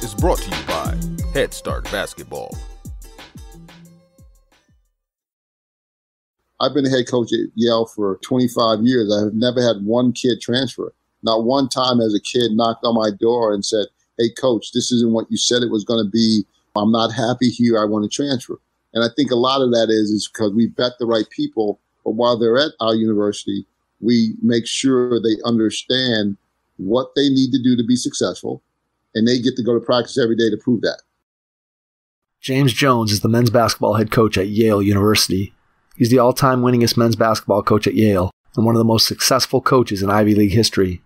is brought to you by Head Start Basketball. I've been a head coach at Yale for 25 years. I have never had one kid transfer. Not one time has a kid knocked on my door and said, "Hey, coach, this isn't what you said it was going to be. I'm not happy here. I want to transfer." And I think a lot of that is because we vet the right people. But while they're at our university, we make sure they understand what they need to do to be successful, and they get to go to practice every day to prove that. James Jones is the men's basketball head coach at Yale University. He's the all-time winningest men's basketball coach at Yale and one of the most successful coaches in Ivy League history.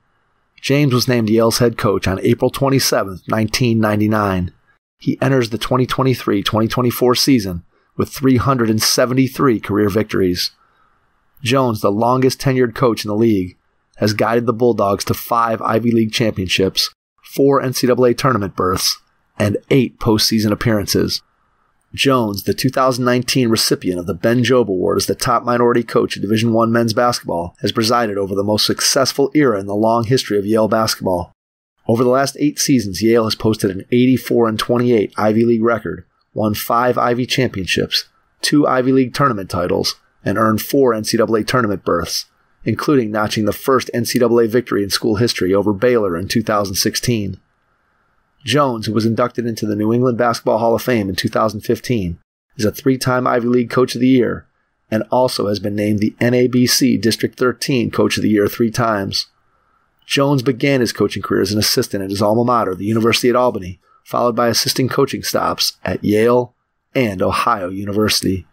James was named Yale's head coach on April 27, 1999. He enters the 2023-2024 season with 373 career victories. Jones, the longest tenured coach in the league, has guided the Bulldogs to 5 Ivy League championships, 4 NCAA Tournament berths, and 8 postseason appearances. Jones, the 2019 recipient of the Ben Jobe Award as the top minority coach in Division I men's basketball, has presided over the most successful era in the long history of Yale basketball. Over the last 8 seasons, Yale has posted an 84-28 Ivy League record, won 5 Ivy championships, 2 Ivy League tournament titles, and earned 4 NCAA tournament berths, including notching the first NCAA victory in school history over Baylor in 2016. Jones, who was inducted into the New England Basketball Hall of Fame in 2015, is a 3-time Ivy League Coach of the Year and also has been named the NABC District 13 Coach of the Year 3 times. Jones began his coaching career as an assistant at his alma mater, the University at Albany, followed by assisting coaching stops at Yale and Ohio University.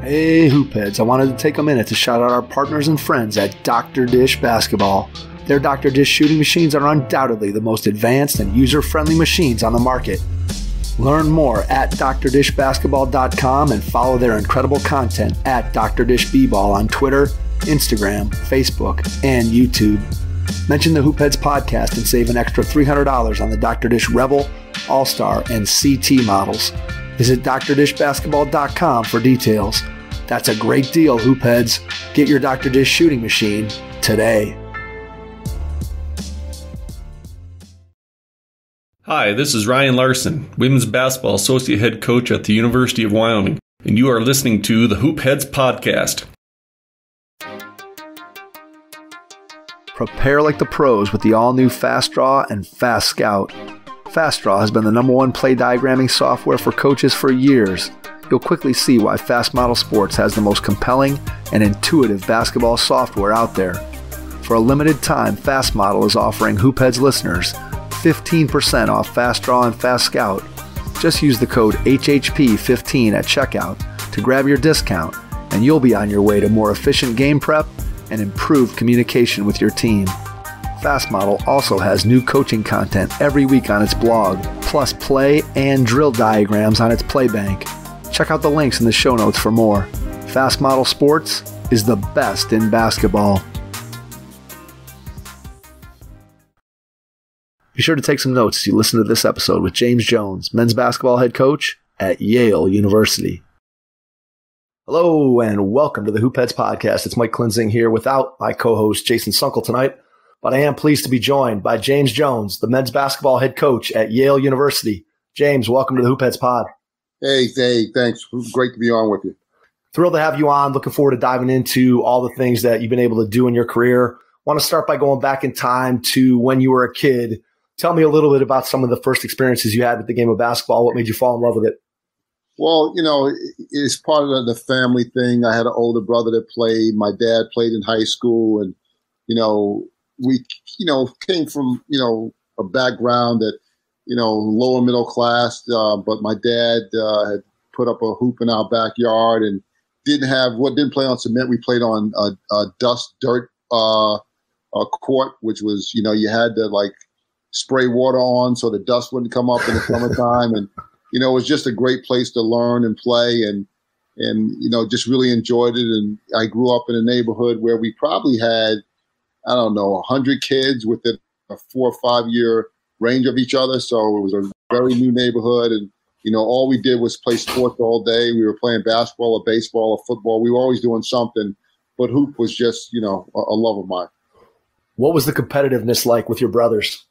Hey Hoopheads, I wanted to take a minute to shout out our partners and friends at Dr. Dish Basketball. Their Dr. Dish shooting machines are undoubtedly the most advanced and user-friendly machines on the market. Learn more at drdishbasketball.com and follow their incredible content at Dr. Dish B-Ball on Twitter, Instagram, Facebook, and YouTube. Mention the Hoopheads podcast and save an extra $300 on the Dr. Dish Rebel, All-Star, and CT models. Visit drdishbasketball.com for details. That's a great deal, Hoopheads. Get your Dr. Dish shooting machine today. Hi, this is Ryan Larson, Women's Basketball Associate Head Coach at the University of Wyoming, and you are listening to the Hoopheads Podcast. Prepare like the pros with the all-new Fast Draw and Fast Scout. Fast Draw has been the #1 play diagramming software for coaches for years. You'll quickly see why Fast Model Sports has the most compelling and intuitive basketball software out there. For a limited time, Fast Model is offering Hoopheads listeners 15% off Fast Draw and Fast Scout. Just use the code HHP15 at checkout to grab your discount, and you'll be on your way to more efficient game prep and improved communication with your team. Fast Model also has new coaching content every week on its blog, plus play and drill diagrams on its Playbank. Check out the links in the show notes for more. Fast Model Sports is the best in basketball. Be sure to take some notes as you listen to this episode with James Jones, men's basketball head coach at Yale University. Hello and welcome to the Hoopheads Podcast. It's Mike Klinzing here without my co-host Jason Sunkel tonight, but I am pleased to be joined by James Jones, the men's basketball head coach at Yale University. James, welcome to the Hoopheads Pod. Hey, thanks. Great to be on with you. Thrilled to have you on. Looking forward to diving into all the things that you've been able to do in your career. Want to start by going back in time to when you were a kid. Tell me a little bit about some of the first experiences you had with the game of basketball. What made you fall in love with it? Well, it's part of the family thing. I had an older brother that played. My dad played in high school. And, we, came from, a background that, lower middle class. But my dad had put up a hoop in our backyard and didn't play on cement. We played on a dirt court, which was, you had to spray water on so the dust wouldn't come up in the summertime. And, it was just a great place to learn and play and just really enjoyed it. And I grew up in a neighborhood where we probably had, 100 kids within a 4 or 5 year range of each other. So it was a very new neighborhood. And, all we did was play sports all day. We were playing basketball or baseball or football. We were always doing something, but hoop was just, a love of mine. What was the competitiveness like with your brothers?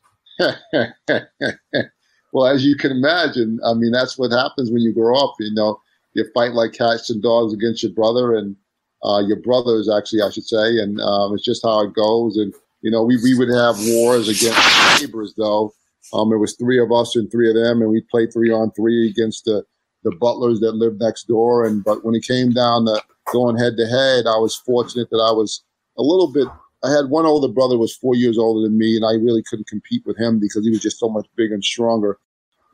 Well, as you can imagine, I mean, that's what happens when you grow up. You know, you fight like cats and dogs against your brother and your brothers, actually, I should say. And it's just how it goes. And, you know, we would have wars against neighbors, though. It was 3 of us and 3 of them, and we played 3-on-3 against the butlers that lived next door. But when it came down to going head-to-head, I was fortunate that I was a little bit – I had one older brother who was 4 years older than me, and I really couldn't compete with him because he was just so much bigger and stronger.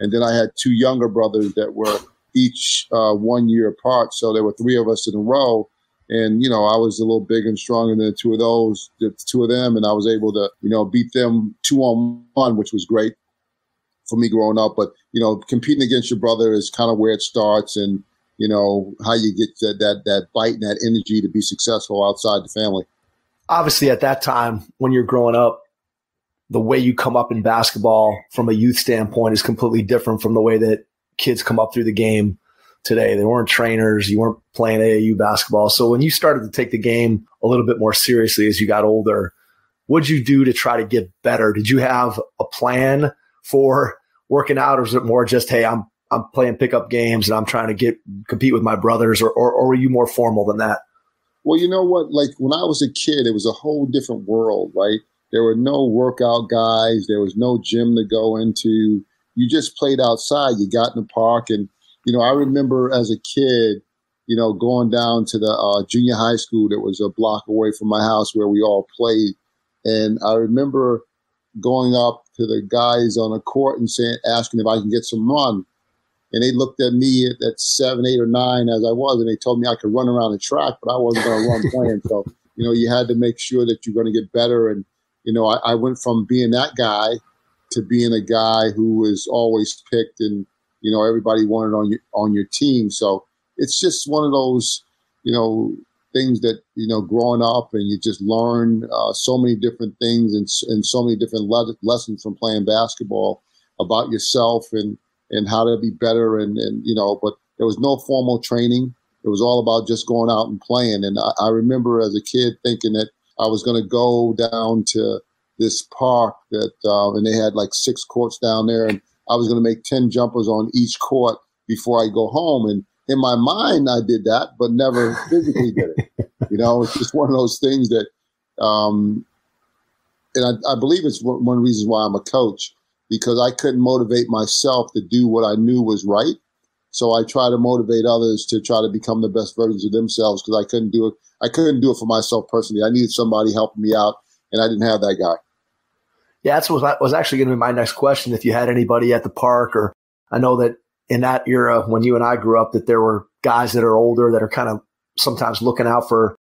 And then I had 2 younger brothers that were each 1 year apart. So there were 3 of us in a row. And, you know, I was a little bigger and stronger than the 2 of them. And I was able to, you know, beat them 2-on-1, which was great for me growing up. But, you know, competing against your brother is kind of where it starts and, you know, how you get that bite and that energy to be successful outside the family. Obviously, at that time, when you're growing up, the way you come up in basketball from a youth standpoint is completely different from the way that kids come up through the game today. They weren't trainers. You weren't playing AAU basketball. So when you started to take the game a little bit more seriously as you got older, what did you do to try to get better? Did you have a plan for working out, or was it more just, hey, I'm playing pickup games and I'm trying to compete with my brothers, or were you more formal than that? Well, you know what? Like when I was a kid, it was a whole different world, right? There were no workout guys. There was no gym to go into. You just played outside. You got in the park. And, you know, I remember as a kid, you know, going down to the junior high school that was a block away from my house where we all played. And I remember going up to the guys on the court and asking if I can get some run. And they looked at me at 7, 8, or 9 as I was, and they told me I could run around the track, but I wasn't going to run playing. So, you know, you had to make sure that you're going to get better. And, you know, I went from being that guy to being a guy who was always picked and, you know, everybody wanted on your team. So it's just one of those, you know, things that, you know, growing up and you just learn so many different things and so many different lessons from playing basketball about yourself and how to be better and, you know, but there was no formal training. It was all about just going out and playing. And I remember as a kid thinking that I was going to go down to this park that, and they had like 6 courts down there, and I was going to make 10 jumpers on each court before I go home. And in my mind, I did that, but never physically did it. You know, it's just one of those things that, and I believe it's one of the reasons why I'm a coach, because I couldn't motivate myself to do what I knew was right. So I try to motivate others to try to become the best versions of themselves, because I couldn't do it. I couldn't do it for myself personally. I needed somebody helping me out, and I didn't have that guy. Yeah, that's what was actually going to be my next question. If you had anybody at the park, or I know that in that era when you and I grew up, that there were guys that are older that are kind of sometimes looking out for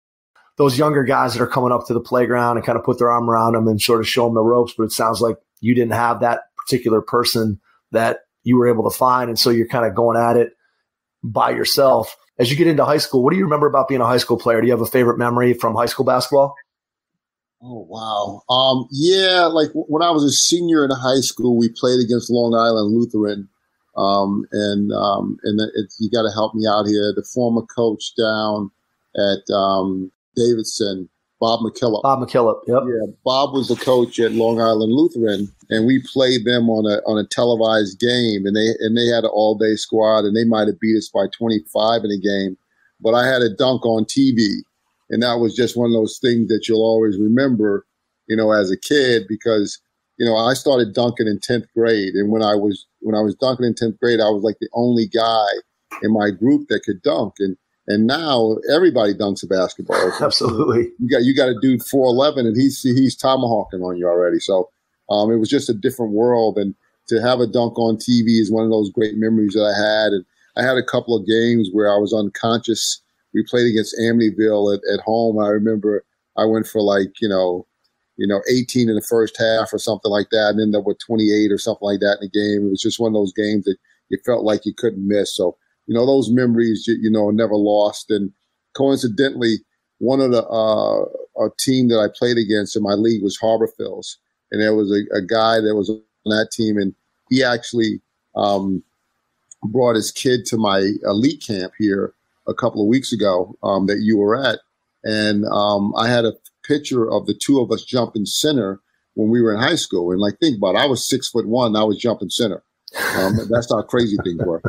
those younger guys that are coming up to the playground and kind of put their arm around them and sort of show them the ropes. But it sounds like you didn't have that particular person that you were able to find. And so you're kind of going at it by yourself. As you get into high school, what do you remember about being a high school player? Do you have a favorite memory from high school basketball? Oh, wow. Yeah, like when I was a senior in high school, we played against Long Island Lutheran. You got to help me out here. The former coach down at Davidson, Bob McKillop. Yep. Yeah, Bob was the coach at Long Island Lutheran, and we played them on a televised game, and they had an all-day squad, and they might have beat us by 25 in a game, but I had a dunk on TV, and that was just one of those things that you'll always remember, you know, as a kid, because, you know, I started dunking in 10th grade, and when I was dunking in 10th grade, I was like the only guy in my group that could dunk, and now everybody dunks a basketball. Absolutely. You got a dude 4'11", and he's tomahawking on you already. So it was just a different world, and to have a dunk on TV is one of those great memories that I had. And I had a couple of games where I was unconscious. We played against Amityville at home. I remember I went for 18 in the first half or something like that, and ended up with 28 or something like that in the game. It was just one of those games that you felt like you couldn't miss. So, you know, those memories, you know, are never lost. And coincidentally, one of a team that I played against in my league was Harborville's. And there was a guy that was on that team, and he actually brought his kid to my elite camp here a couple of weeks ago that you were at. And I had a picture of the two of us jumping center when we were in high school. And like, think about it, I was 6'1", I was jumping center. That's how crazy things were.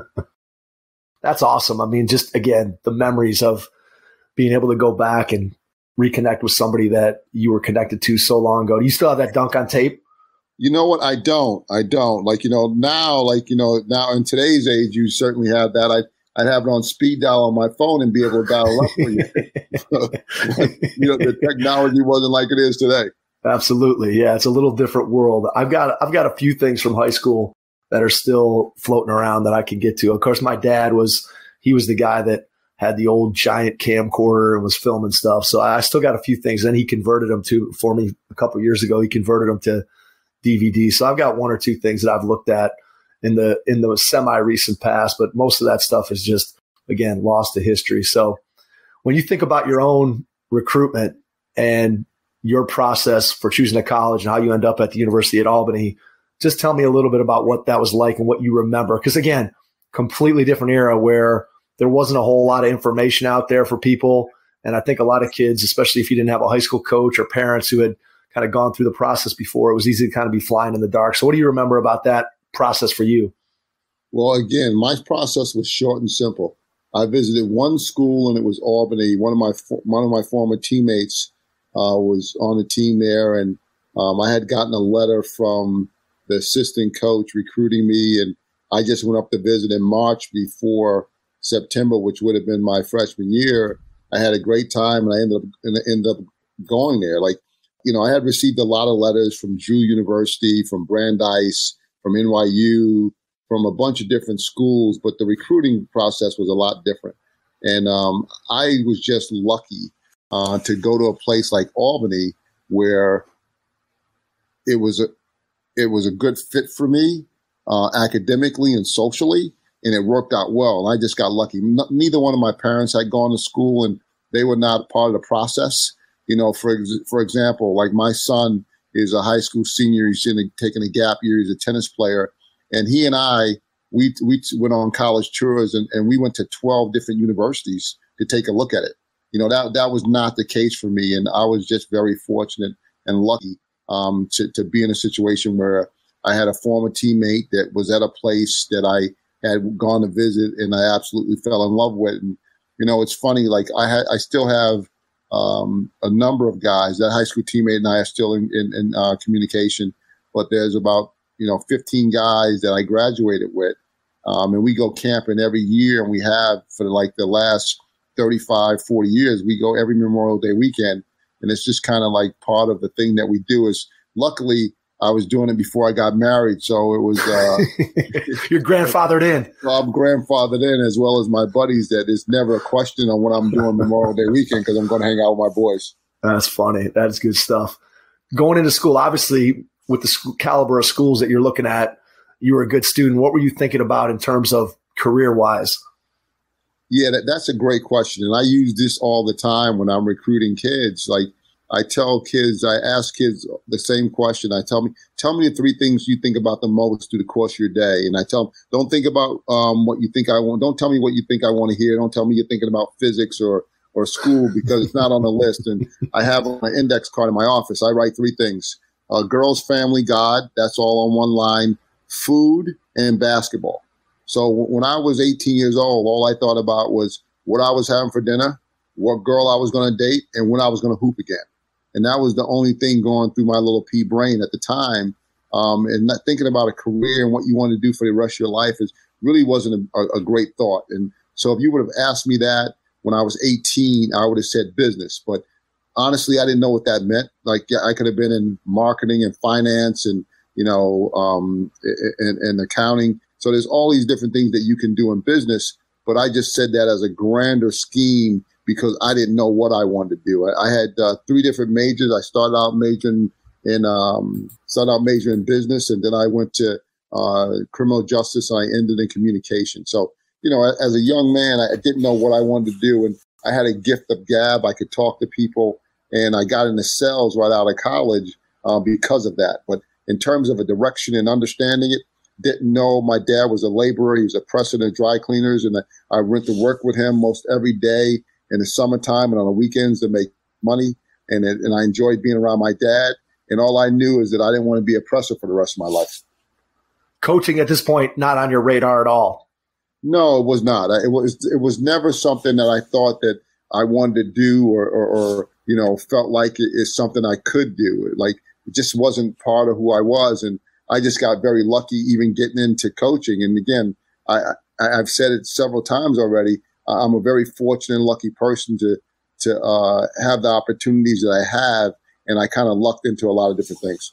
That's awesome. I mean, just again, the memories of being able to go back and reconnect with somebody that you were connected to so long ago. Do you still have that dunk on tape? You know what? I don't. Like, now in today's age, you certainly have that. I'd have it on speed dial on my phone and be able to dial up for you. The technology wasn't like it is today. Absolutely. Yeah. It's a little different world. I've got a few things from high school that are still floating around that I can get to. Of course, my dad was the guy that had the old giant camcorder and was filming stuff. So I still got a few things. Then he converted them for me a couple of years ago. He converted them to DVD. So I've got one or two things that I've looked at in the semi-recent past, but most of that stuff is just, again, lost to history. So when you think about your own recruitment and your process for choosing a college and how you end up at the University at Albany, just tell me a little bit about what that was like and what you remember. Because again, completely different era where there wasn't a whole lot of information out there for people. And I think a lot of kids, especially if you didn't have a high school coach or parents who had kind of gone through the process before, it was easy to kind of be flying in the dark. So what do you remember about that process for you? Well, again, my process was short and simple. I visited one school, and it was Albany. One of my former teammates was on the team there, and I had gotten a letter from the assistant coach recruiting me, and I just went up to visit in March before September, which would have been my freshman year. I had a great time, and I ended up going there. Like, I had received a lot of letters from Drew University, from Brandeis, from NYU, from a bunch of different schools, but the recruiting process was a lot different. And I was just lucky to go to a place like Albany where it was a good fit for me academically and socially, and it worked out well. And I just got lucky. Neither one of my parents had gone to school, and they were not part of the process. For example, like my son is a high school senior. He's taking a gap year. He's a tennis player. And he and I, we went on college tours, and we went to 12 different universities to take a look at it. That was not the case for me. And I was just very fortunate and lucky to be in a situation where I had a former teammate that was at a place that I had gone to visit, and I absolutely fell in love with. And, it's funny, like I still have a number of guys. That high school teammate and I are still in communication, but there's about 15 guys that I graduated with, and we go camping every year, and we have for the last 35, 40 years. We go every Memorial Day weekend, and it's just kind of like part of the thing that we do. Is luckily I was doing it before I got married, so it was you're grandfathered in. I'm grandfathered in, as well as my buddies. That is never a question on what I'm doing Memorial Day weekend because I'm going to hang out with my boys. That's funny. That's good stuff. Going into school, obviously, with the caliber of schools that you're looking at, you were a good student. What were you thinking about in terms of career-wise? Yeah, that's a great question. And I use this all the time when I'm recruiting kids. Like, I ask kids the same question. I tell me the three things you think about the most through the course of your day. And I tell them, don't think about what you think I want. Don't tell me what you think I want to hear. Don't tell me you're thinking about physics or school because it's not on the list. And I have on an index card in my office, I write three things. Girls, family, God, that's all on one line, food, and basketball. So when I was 18 years old, all I thought about was what I was having for dinner, what girl I was going to date, and when I was going to hoop again. And that was the only thing going through my little pea brain at the time. And not thinking about a career and what you want to do for the rest of your life really wasn't a great thought. And so if you would have asked me that when I was 18, I would have said business. But honestly, I didn't know what that meant. Like, yeah, I could have been in marketing and finance and, and accounting. So there's all these different things that you can do in business. But I just said that as a grander scheme because I didn't know what I wanted to do. I had three different majors. I started out majoring in business, and then I went to criminal justice, and I ended in communication. So, as a young man, I didn't know what I wanted to do, and I had a gift of gab. I could talk to people, and I got into sales right out of college because of that. But in terms of a direction and understanding it, didn't know. My dad was a laborer. He was a president of dry cleaners, and I went to work with him most every day in the summertime and on the weekends to make money. and I enjoyed being around my dad. And all I knew is that I didn't want to be a presser for the rest of my life. Coaching at this point, not on your radar at all? No, it was not. It was never something that I thought that I wanted to do or felt like it is something I could do. Like, it just wasn't part of who I was. And I just got very lucky even getting into coaching. And again, I've said it several times already. I'm a very fortunate and lucky person to have the opportunities that I have. And I kind of lucked into a lot of different things.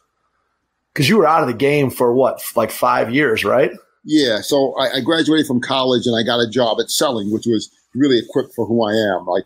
Because you were out of the game for what, like 5 years, right? Yeah. So I graduated from college and I got a job at selling, which was really equipped for who I am. Like,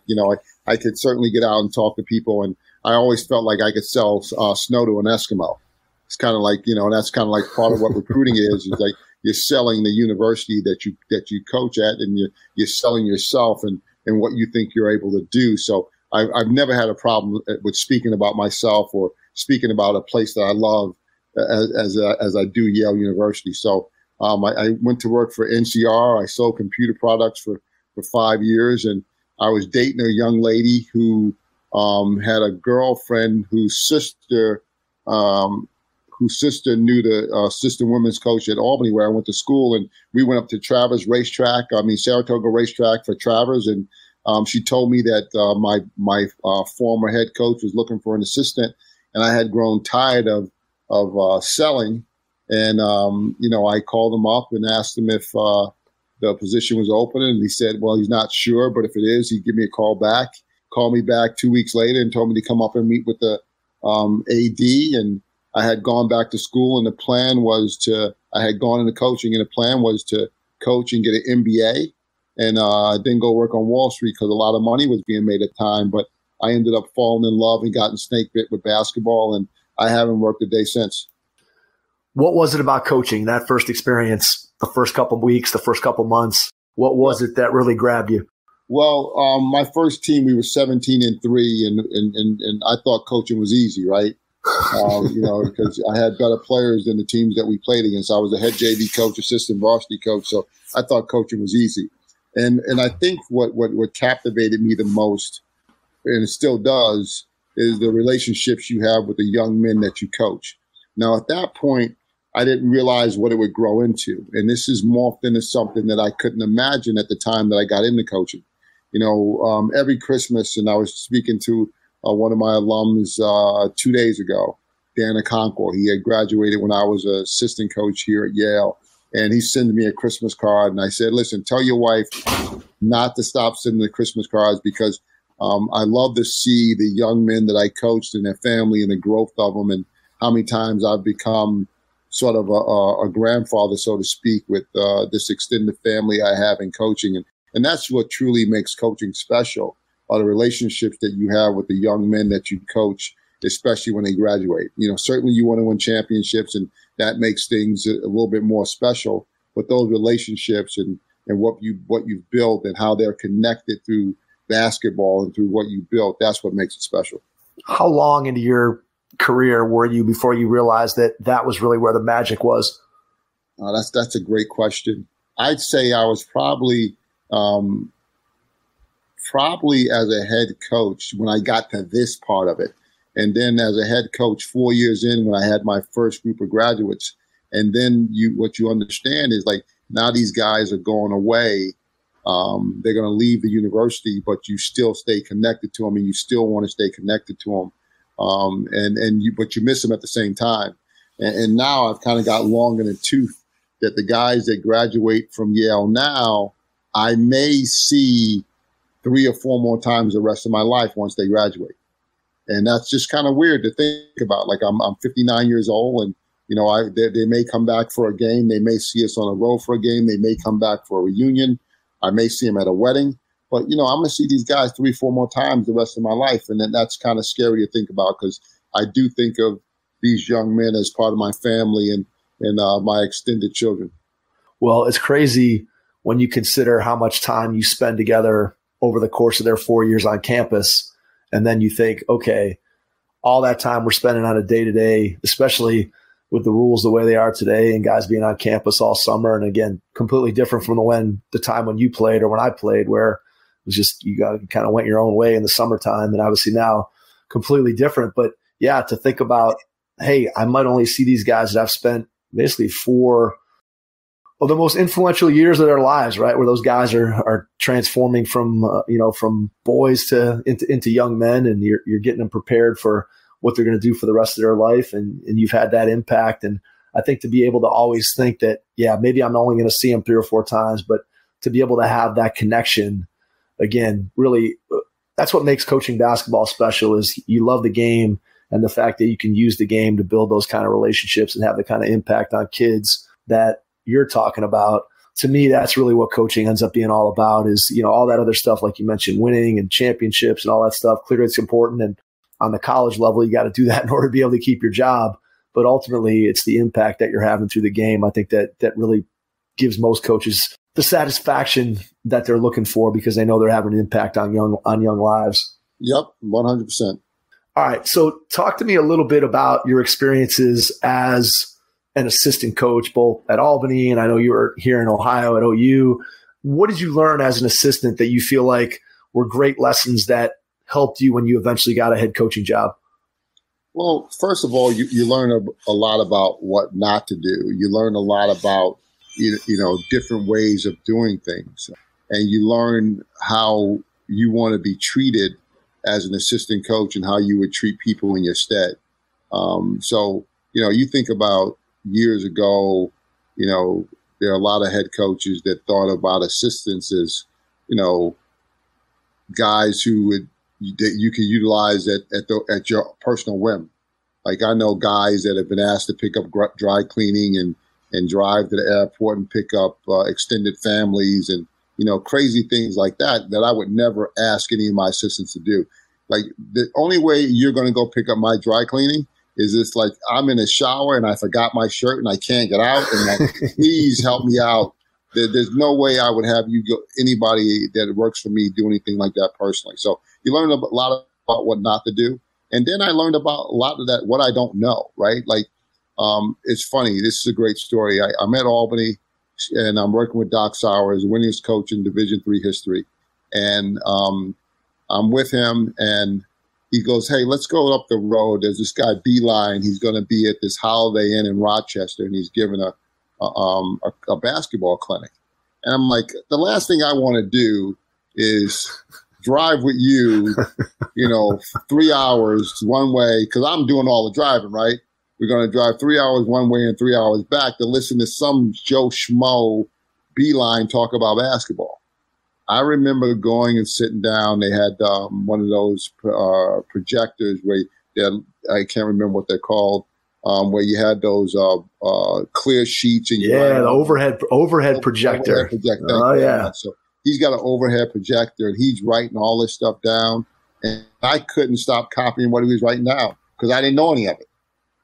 I could certainly get out and talk to people. And I always felt like I could sell snow to an Eskimo. It's kind of like, and that's kind of like part of what recruiting is like you're selling the university that you coach at, and you're selling yourself and what you think you're able to do. So I've never had a problem with speaking about myself or speaking about a place that I love as I do Yale University. So I went to work for NCR. I sold computer products for 5 years, and I was dating a young lady who had a girlfriend whose sister knew the assistant women's coach at Albany, where I went to school, and we went up to Saratoga Racetrack for Travers, and she told me that my former head coach was looking for an assistant, and I had grown tired of selling, and I called him up and asked him if the position was open, and he said, well, he's not sure, but if it is, he'd give me a call back. Called me back 2 weeks later and told me to come up and meet with the AD, and I had gone back to school, and the plan was I had gone into coaching, and the plan was to coach and get an MBA, and then go work on Wall Street because a lot of money was being made at the time. But I ended up falling in love and gotten snake bit with basketball, and I haven't worked a day since. What was it about coaching, that first experience, the first couple of weeks, the first couple of months? What was it that really grabbed you? Well, my first team, we were 17-3, and I thought coaching was easy, right? Because I had better players than the teams that we played against. I was a head JV coach, assistant varsity coach, so I thought coaching was easy. And I think what captivated me the most, and it still does, is the relationships you have with the young men that you coach. Now, at that point, I didn't realize what it would grow into, and this is morphed into something that I couldn't imagine at the time that I got into coaching. Every Christmas, and I was speaking to one of my alums 2 days ago, Dan Okonkwo. He had graduated when I was an assistant coach here at Yale, and he sent me a Christmas card. And I said, listen, tell your wife not to stop sending the Christmas cards, because I love to see the young men that I coached and their family and the growth of them, and how many times I've become sort of a grandfather, so to speak, with this extended family I have in coaching. And that's what truly makes coaching special, are the relationships that you have with the young men that you coach, especially when they graduate. Certainly you want to win championships, and that makes things a little bit more special. But those relationships and what you've built and how they're connected through basketball and through what you built, that's what makes it special. How long into your career were you before you realized that was really where the magic was? That's a great question. I'd say I was probably as a head coach when I got to this part of it. And then as a head coach 4 years in, when I had my first group of graduates. And then what you understand is, like, now these guys are going away. They're going to leave the university, but you still stay connected to them, and you still want to stay connected to them. But you miss them at the same time. And now I've kind of got long in the tooth that the guys that graduate from Yale now, I may see 3 or 4 more times the rest of my life once they graduate. And that's just kind of weird to think about. Like, I'm 59 years old, and they may come back for a game. They may see us on the road for a game. They may come back for a reunion. I may see them at a wedding. But, I'm going to see these guys 3, 4 more times the rest of my life. And then that's kind of scary to think about, because I do think of these young men as part of my family and my extended children. Well, it's crazy when you consider how much time you spend together over the course of their 4 years on campus. And then you think, okay, all that time we're spending on a day-to-day, especially with the rules the way they are today and guys being on campus all summer. And again, completely different from the time when you played or when I played, where it was just, you kind of went your own way in the summertime. And obviously now completely different. But yeah, to think about, hey, I might only see these guys that I've spent basically 4 of the most influential years of their lives, right? Where those guys are transforming from, from boys to into young men, and you're getting them prepared for what they're going to do for the rest of their life. And you've had that impact. And I think to be able to always think that, yeah, maybe I'm only going to see them 3 or 4 times, but to be able to have that connection again, really, that's what makes coaching basketball special, is you love the game and the fact that you can use the game to build those kind of relationships and have the kind of impact on kids that you're talking about. To me, that's really what coaching ends up being all about, is, all that other stuff, like you mentioned, winning and championships and all that stuff. Clearly it's important. And on the college level, you got to do that in order to be able to keep your job. But ultimately it's the impact that you're having through the game. I think that really gives most coaches the satisfaction that they're looking for, because they know they're having an impact on young lives. Yep. 100%. All right. So talk to me a little bit about your experiences as an assistant coach, both at Albany, and I know you were here in Ohio at OU. What did you learn as an assistant that you feel like were great lessons that helped you when you eventually got a head coaching job? Well, first of all, you learn a lot about what not to do. You learn a lot about, different ways of doing things. And you learn how you want to be treated as an assistant coach and how you would treat people in your stead. So, you think about years ago, there are a lot of head coaches that thought about assistants as, guys that you can utilize at your personal whim. Like, I know guys that have been asked to pick up dry cleaning and drive to the airport and pick up extended families and, crazy things like that I would never ask any of my assistants to do. Like, the only way you're going to go pick up my dry cleaning is this, like, I'm in a shower and I forgot my shirt and I can't get out, and like, please help me out. There's no way I would have anybody that works for me do anything like that personally. So you learn a lot about what not to do. And then I learned about a lot of that, what I don't know, right? Like, it's funny. This is a great story. I'm at Albany, and I'm working with Doc Sauer, the winningest coach in Division III history. And I'm with him, and he goes, "Hey, let's go up the road. There's this guy, Beeline. He's going to be at this Holiday Inn in Rochester, and he's giving a basketball clinic." And I'm like, the last thing I want to do is drive with you, 3 hours one way, because I'm doing all the driving, right? We're going to drive 3 hours one way and 3 hours back to listen to some Joe Schmo Beeline talk about basketball. I remember going and sitting down. They had one of those projectors where I can't remember what they're called, where you had those clear sheets. And the overhead projector. Overhead projector. Oh, yeah. So he's got an overhead projector, and he's writing all this stuff down. And I couldn't stop copying what he was writing down because I didn't know any of it.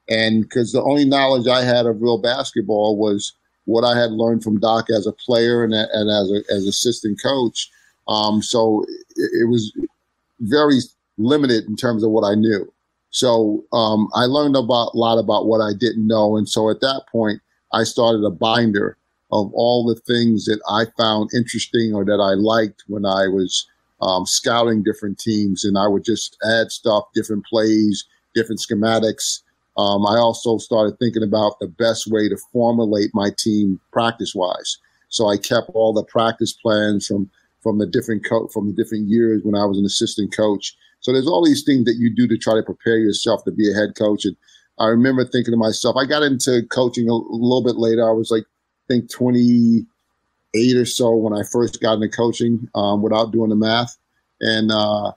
And because the only knowledge I had of real basketball was what I had learned from Doc as a player and as assistant coach. So it was very limited in terms of what I knew. So I learned a lot about what I didn't know. And so at that point, I started a binder of all the things that I found interesting or that I liked when I was scouting different teams. And I would just add stuff, different plays, different schematics. I also started thinking about the best way to formulate my team practice-wise. So I kept all the practice plans from the different years when I was an assistant coach. So there's all these things that you do to try to prepare yourself to be a head coach. And I remember thinking to myself, I got into coaching a little bit later. I was like, I think 28 or so when I first got into coaching, without doing the math. I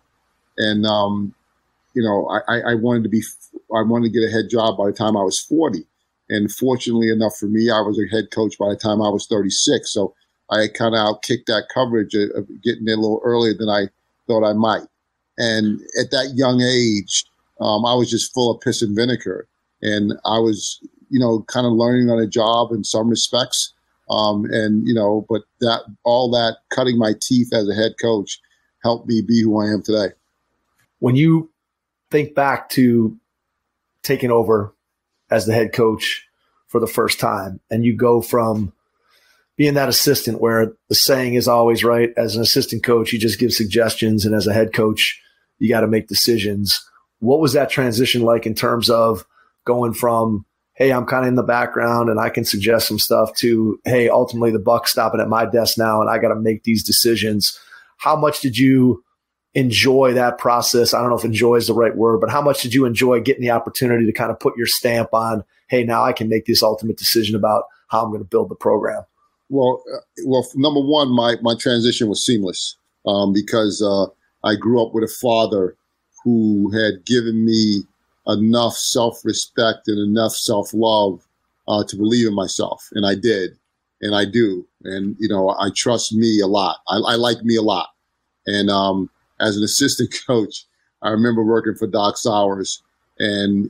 wanted to get a head job by the time I was 40. And fortunately enough for me, I was a head coach by the time I was 36. So I kind of outkicked that coverage of getting there a little earlier than I thought I might. And at that young age, I was just full of piss and vinegar. And I was, kind of learning on a job in some respects. But all that cutting my teeth as a head coach helped me be who I am today. When you think back to taking over as the head coach for the first time, and you go from being that assistant where the saying is always right, as an assistant coach, you just give suggestions, and as a head coach, you got to make decisions. What was that transition like in terms of going from, hey, I'm kind of in the background and I can suggest some stuff, to, hey, ultimately the buck's stopping at my desk now and I got to make these decisions? How much did you enjoy that process? I don't know if enjoy is the right word, but how much did you enjoy getting the opportunity to kind of put your stamp on, hey, now I can make this ultimate decision about how I'm going to build the program? Well, number one, my transition was seamless because I grew up with a father who had given me enough self-respect and enough self-love to believe in myself. And I did, and I do. And, I trust me a lot. I like me a lot. And as an assistant coach, I remember working for Doc Sowers. And,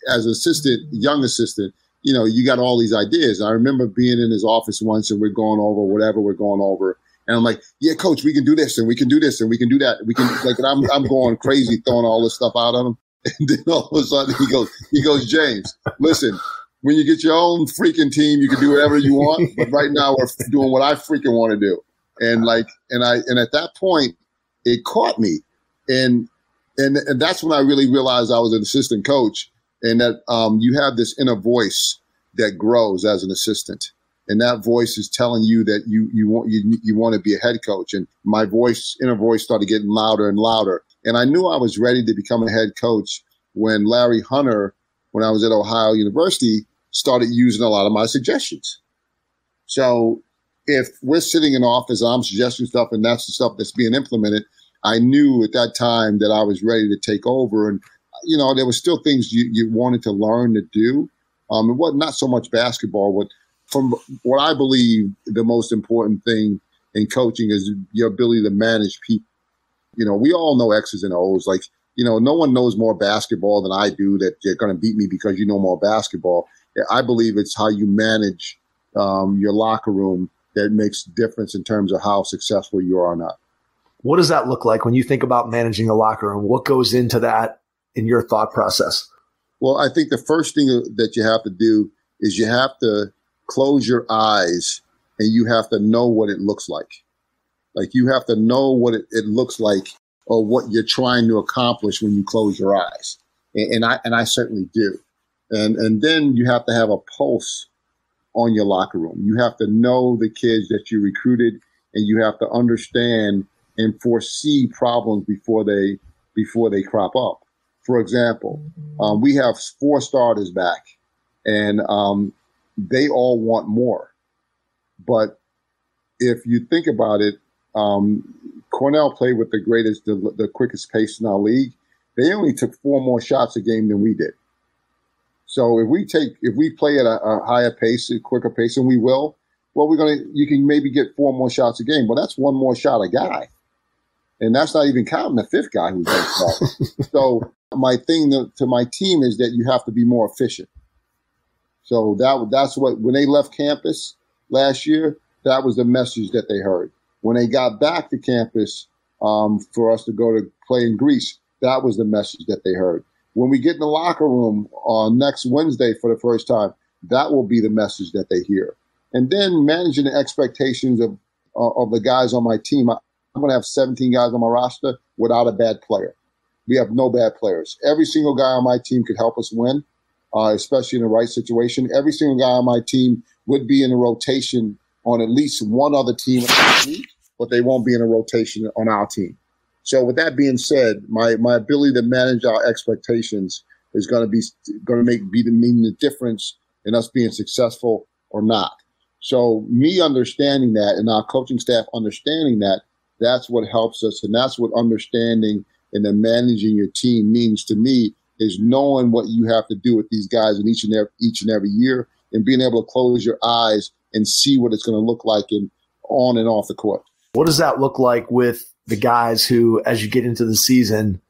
as an assistant, young assistant, you got all these ideas. I remember being in his office once and we're going over whatever we're going over. And I'm like, yeah, coach, we can do this and we can do this and we can do that. We can, like, and I'm going crazy throwing all this stuff out on him. And then all of a sudden he goes, James, listen, when you get your own freaking team, you can do whatever you want. But right now we're doing what I freaking want to do. And and at that point it caught me. And that's when I really realized I was an assistant coach, and that you have this inner voice that grows as an assistant. And that voice is telling you that you want to be a head coach. And my inner voice started getting louder and louder. And I knew I was ready to become a head coach when Larry Hunter, when I was at Ohio University, started using a lot of my suggestions. So if we're sitting in office, I'm suggesting stuff, and that's the stuff that's being implemented, I knew at that time that I was ready to take over. And, there were still things you wanted to learn to do. It was not so much basketball, but from what I believe, the most important thing in coaching is your ability to manage people. We all know X's and O's. Like, no one knows more basketball than I do, that you're going to beat me because you know more basketball. I believe it's how you manage your locker room that makes a difference in terms of how successful you are or not. What does that look like when you think about managing the locker room? What goes into that in your thought process? Well, I think the first thing that you have to do is you have to close your eyes and you have to know what it looks like. Like, you have to know what it looks like, or what you're trying to accomplish when you close your eyes. And I certainly do. And then you have to have a pulse on your locker room. You have to know the kids that you recruited, and you have to understand and foresee problems before they crop up. For example, we have 4 starters back, and they all want more. But if you think about it, Cornell played with the quickest pace in our league. They only took 4 more shots a game than we did. So if we play at a higher pace, a quicker pace, and we will, well, you can maybe get 4 more shots a game. Well, that's 1 more shot a guy. And that's not even counting the 5th guy who takes shots. So my thing to my team is that you have to be more efficient. So that's what, when they left campus last year, that was the message that they heard. When they got back to campus for us to go to play in Greece, that was the message that they heard. When we get in the locker room on next Wednesday for the first time, that will be the message that they hear. And then managing the expectations of the guys on my team. I'm going to have 17 guys on my roster without a bad player. We have no bad players. Every single guy on my team could help us win, especially in the right situation. Every single guy on my team would be in a rotation on at least one other team, but they won't be in a rotation on our team. So with that being said, my ability to manage our expectations is going to mean the difference in us being successful or not. So me understanding that, and our coaching staff understanding that, that's what helps us, and that's what understanding and then managing your team means to me, is knowing what you have to do with these guys in each and every year, and being able to close your eyes and see what it's going to look like on and off the court. What does that look like with the guys who, as you get into the season,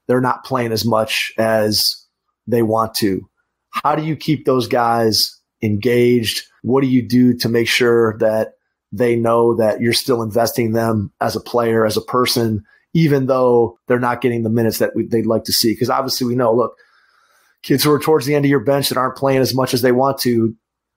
they're not playing as much as they want to? How do you keep those guys engaged? What do you do to make sure that they know that you're still investing in them as a player, as a person, even though they're not getting the minutes that they'd like to see? Because obviously we know, look, kids who are towards the end of your bench that aren't playing as much as they want to,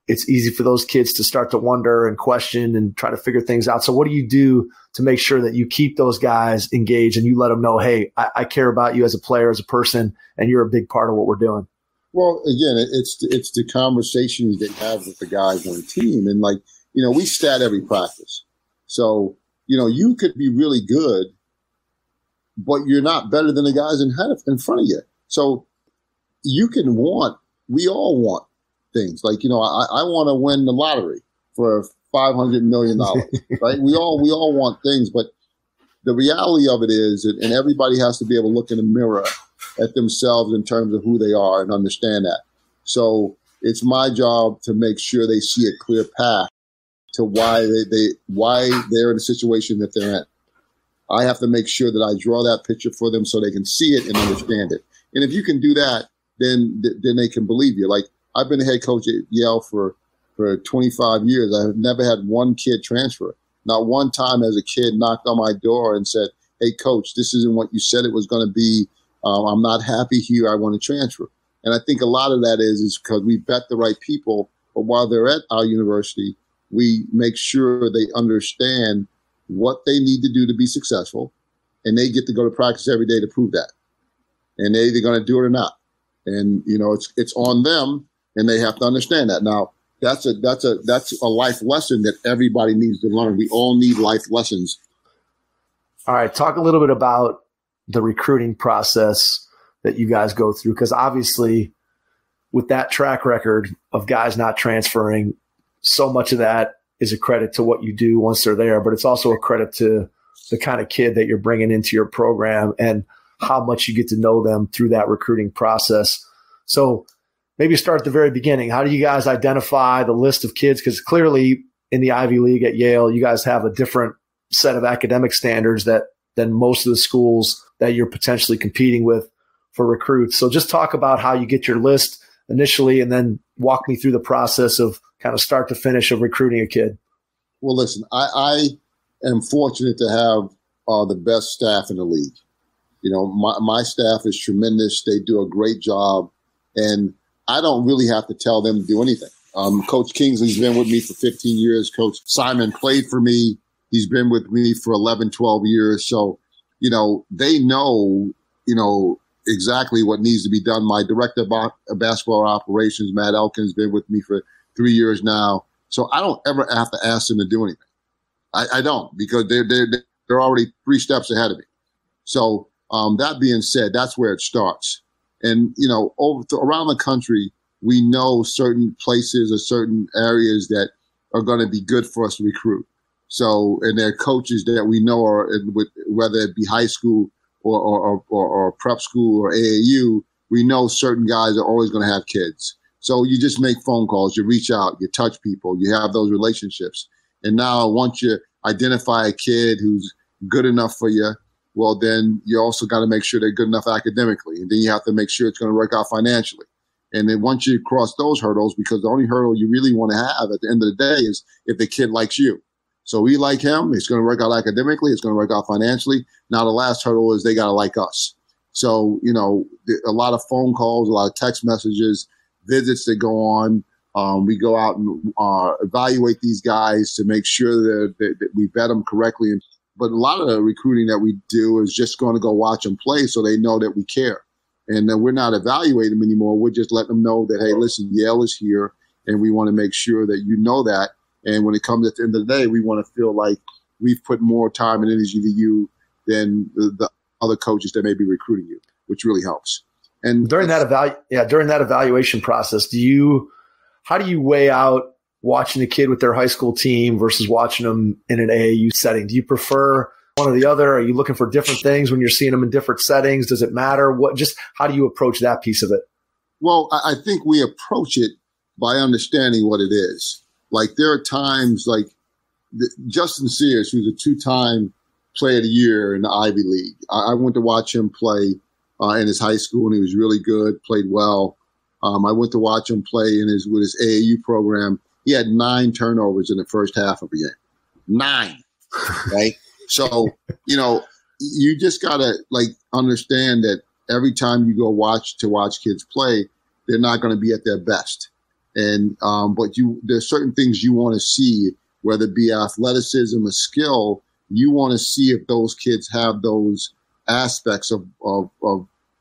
it's easy for those kids to start to wonder and question and try to figure things out. So what do you do to make sure that you keep those guys engaged and you let them know, hey, I care about you as a player, as a person, and you're a big part of what we're doing? Well, again, it's the conversations they have with the guys on the team. And like, you know, we stat every practice. So, you know, you could be really good, but you're not better than the guys in front of you. So we all want things like, you know, I want to win the lottery for $500 million, right? We all want things, but the reality of it is, and everybody has to be able to look in the mirror at themselves in terms of who they are and understand that. So it's my job to make sure they see a clear path to why they're in the situation that they're in. I have to make sure that I draw that picture for them so they can see it and understand it. And if you can do that, then they can believe you. Like, I've been a head coach at Yale for 25 years. I've never had one kid transfer. Not one time has a kid knocked on my door and said, hey, coach, this isn't what you said it was going to be. I'm not happy here. I want to transfer. And I think a lot of that is because we vet the right people. But while they're at our university, we make sure they understand what they need to do to be successful. And they get to go to practice every day to prove that. And they're either going to do it or not. And, you know, it's on them, and they have to understand that. Now, that's a life lesson that everybody needs to learn. We all need life lessons. All right. Talk a little bit about the recruiting process that you guys go through, because obviously with that track record of guys not transferring, so much of that is a credit to what you do once they're there, but it's also a credit to the kind of kid that you're bringing into your program and how much you get to know them through that recruiting process. So maybe start at the very beginning. How do you guys identify the list of kids? Because clearly in the Ivy League at Yale, you guys have a different set of academic standards than most of the schools that you're potentially competing with for recruits. So just talk about how you get your list initially and then walk me through the process of kind of start to finish of recruiting a kid. Well, listen, I am fortunate to have the best staff in the league. You know, my staff is tremendous. They do a great job, and I don't really have to tell them to do anything. Coach Kingsley's been with me for 15 years. Coach Simon played for me. He's been with me for 11, 12 years. So, you know, they know, you know, exactly what needs to be done. My director of basketball operations, Matt Elkin's been with me for 3 years now. So I don't ever have to ask them to do anything. I don't, because they're already 3 steps ahead of me. So that being said, that's where it starts. And, you know, around the country, we know certain places or certain areas that are going to be good for us to recruit. So, and there are coaches that we know are, whether it be high school or prep school or AAU, we know certain guys are always going to have kids. So you just make phone calls, you reach out, you touch people, you have those relationships. And now once you identify a kid who's good enough for you, well, then you also got to make sure they're good enough academically. And then you have to make sure it's going to work out financially. And then once you cross those hurdles, because the only hurdle you really want to have at the end of the day is if the kid likes you. So we like him, it's going to work out academically, it's going to work out financially. Now the last hurdle is they got to like us. So, you know, a lot of phone calls, a lot of text messages, visits that go on. We go out and evaluate these guys to make sure that we vet them correctly. But a lot of the recruiting that we do is just going to go watch them play so they know that we care. And then we're not evaluating them anymore. We're just letting them know that, hey, listen, Yale is here, and we want to make sure that you know that. And when it comes at the end of the day, we want to feel like we've put more time and energy to you than the other coaches that may be recruiting you, which really helps. And during that evaluation process, how do you weigh out watching a kid with their high school team versus watching them in an AAU setting? Do you prefer one or the other? Are you looking for different things when you're seeing them in different settings? Does it matter? How do you approach that piece of it? Well, I think we approach it by understanding what it is. Like there are times like Justin Sears, who's a 2-time player of the year in the Ivy League. I went to watch him play in his high school, and he was really good, played well. I went to watch him play with his AAU program. He had 9 turnovers in the first half of a game. 9, right? So, you know, you just got to understand that every time you go watch kids play, they're not going to be at their best. And but there's certain things you want to see, whether it be athleticism or skill. You want to see if those kids have those aspects of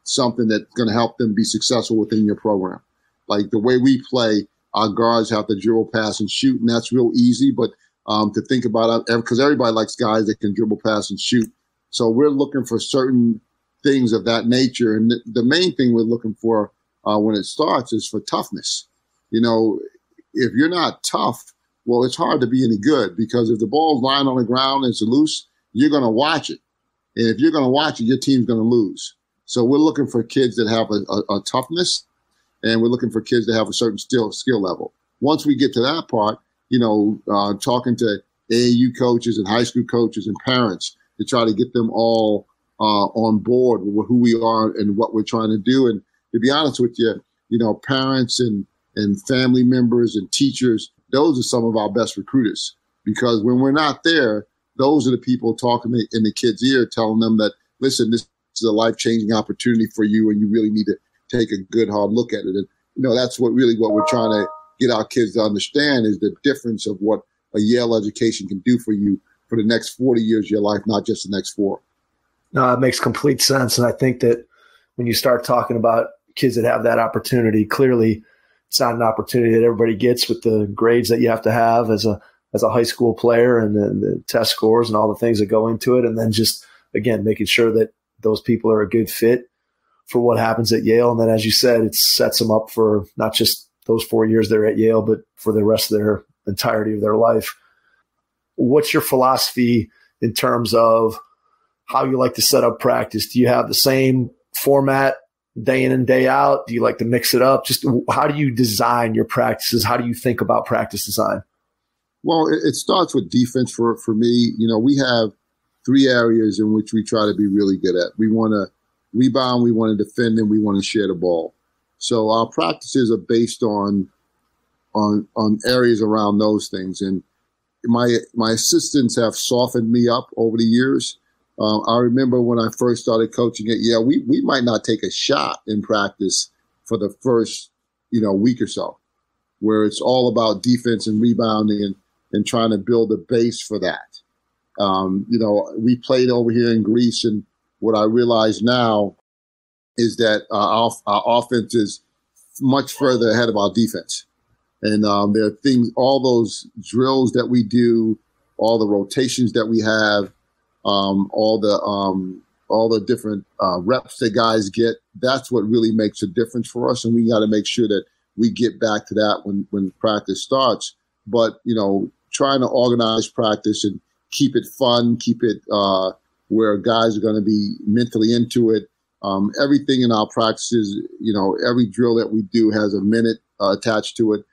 something that's going to help them be successful within your program. Like the way we play, our guards have to dribble, pass, and shoot, and that's real easy. But to think about it, because everybody likes guys that can dribble, pass, and shoot. So we're looking for certain things of that nature. And the main thing we're looking for when it starts is for toughness. You know, if you're not tough, well, it's hard to be any good, because if the ball's lying on the ground and it's loose, you're going to watch it. And if you're going to watch it, your team's going to lose. So we're looking for kids that have a toughness, and we're looking for kids that have a certain skill level. Once we get to that part, you know, talking to AAU coaches and high school coaches and parents to try to get them all on board with who we are and what we're trying to do. And to be honest with you, you know, parents and family members and teachers, those are some of our best recruiters, because when we're not there, those are the people talking in the kids' ear, telling them that, listen, this is a life-changing opportunity for you, and you really need to take a good, hard look at it. And, you know, that's what we're trying to get our kids to understand, is the difference of what a Yale education can do for you for the next 40 years of your life, not just the next 4. No, it makes complete sense. And I think that when you start talking about kids that have that opportunity, clearly it's not an opportunity that everybody gets with the grades that you have to have as a high school player, and the test scores and all the things that go into it. And then just, again, making sure that those people are a good fit for what happens at Yale. And then, as you said, it sets them up for not just those 4 years they're at Yale, but for the rest of their entirety of their life. What's your philosophy in terms of how you like to set up practice? Do you have the same format day in and day out? Do you like to mix it up? Just how do you design your practices? How do you think about practice design? Well, it starts with defense for me. You know, we have 3 areas in which we try to be really good at. We want to rebound, we want to defend, and we want to share the ball. So our practices are based on areas around those things. And my assistants have softened me up over the years. I remember when I first started coaching at Yale, we might not take a shot in practice for the first, week or so, where it's all about defense and rebounding and trying to build a base for that. We played over here in Greece, and what I realize now is that our offense is much further ahead of our defense. And there are things, all those drills that we do, all the rotations that we have, all the different reps that guys get. That's what really makes a difference for us, and we got to make sure that we get back to that when practice starts. But trying to organize practice and keep it fun, keep it where guys are going to be mentally into it. Everything in our practices, every drill that we do has a minute attached to it.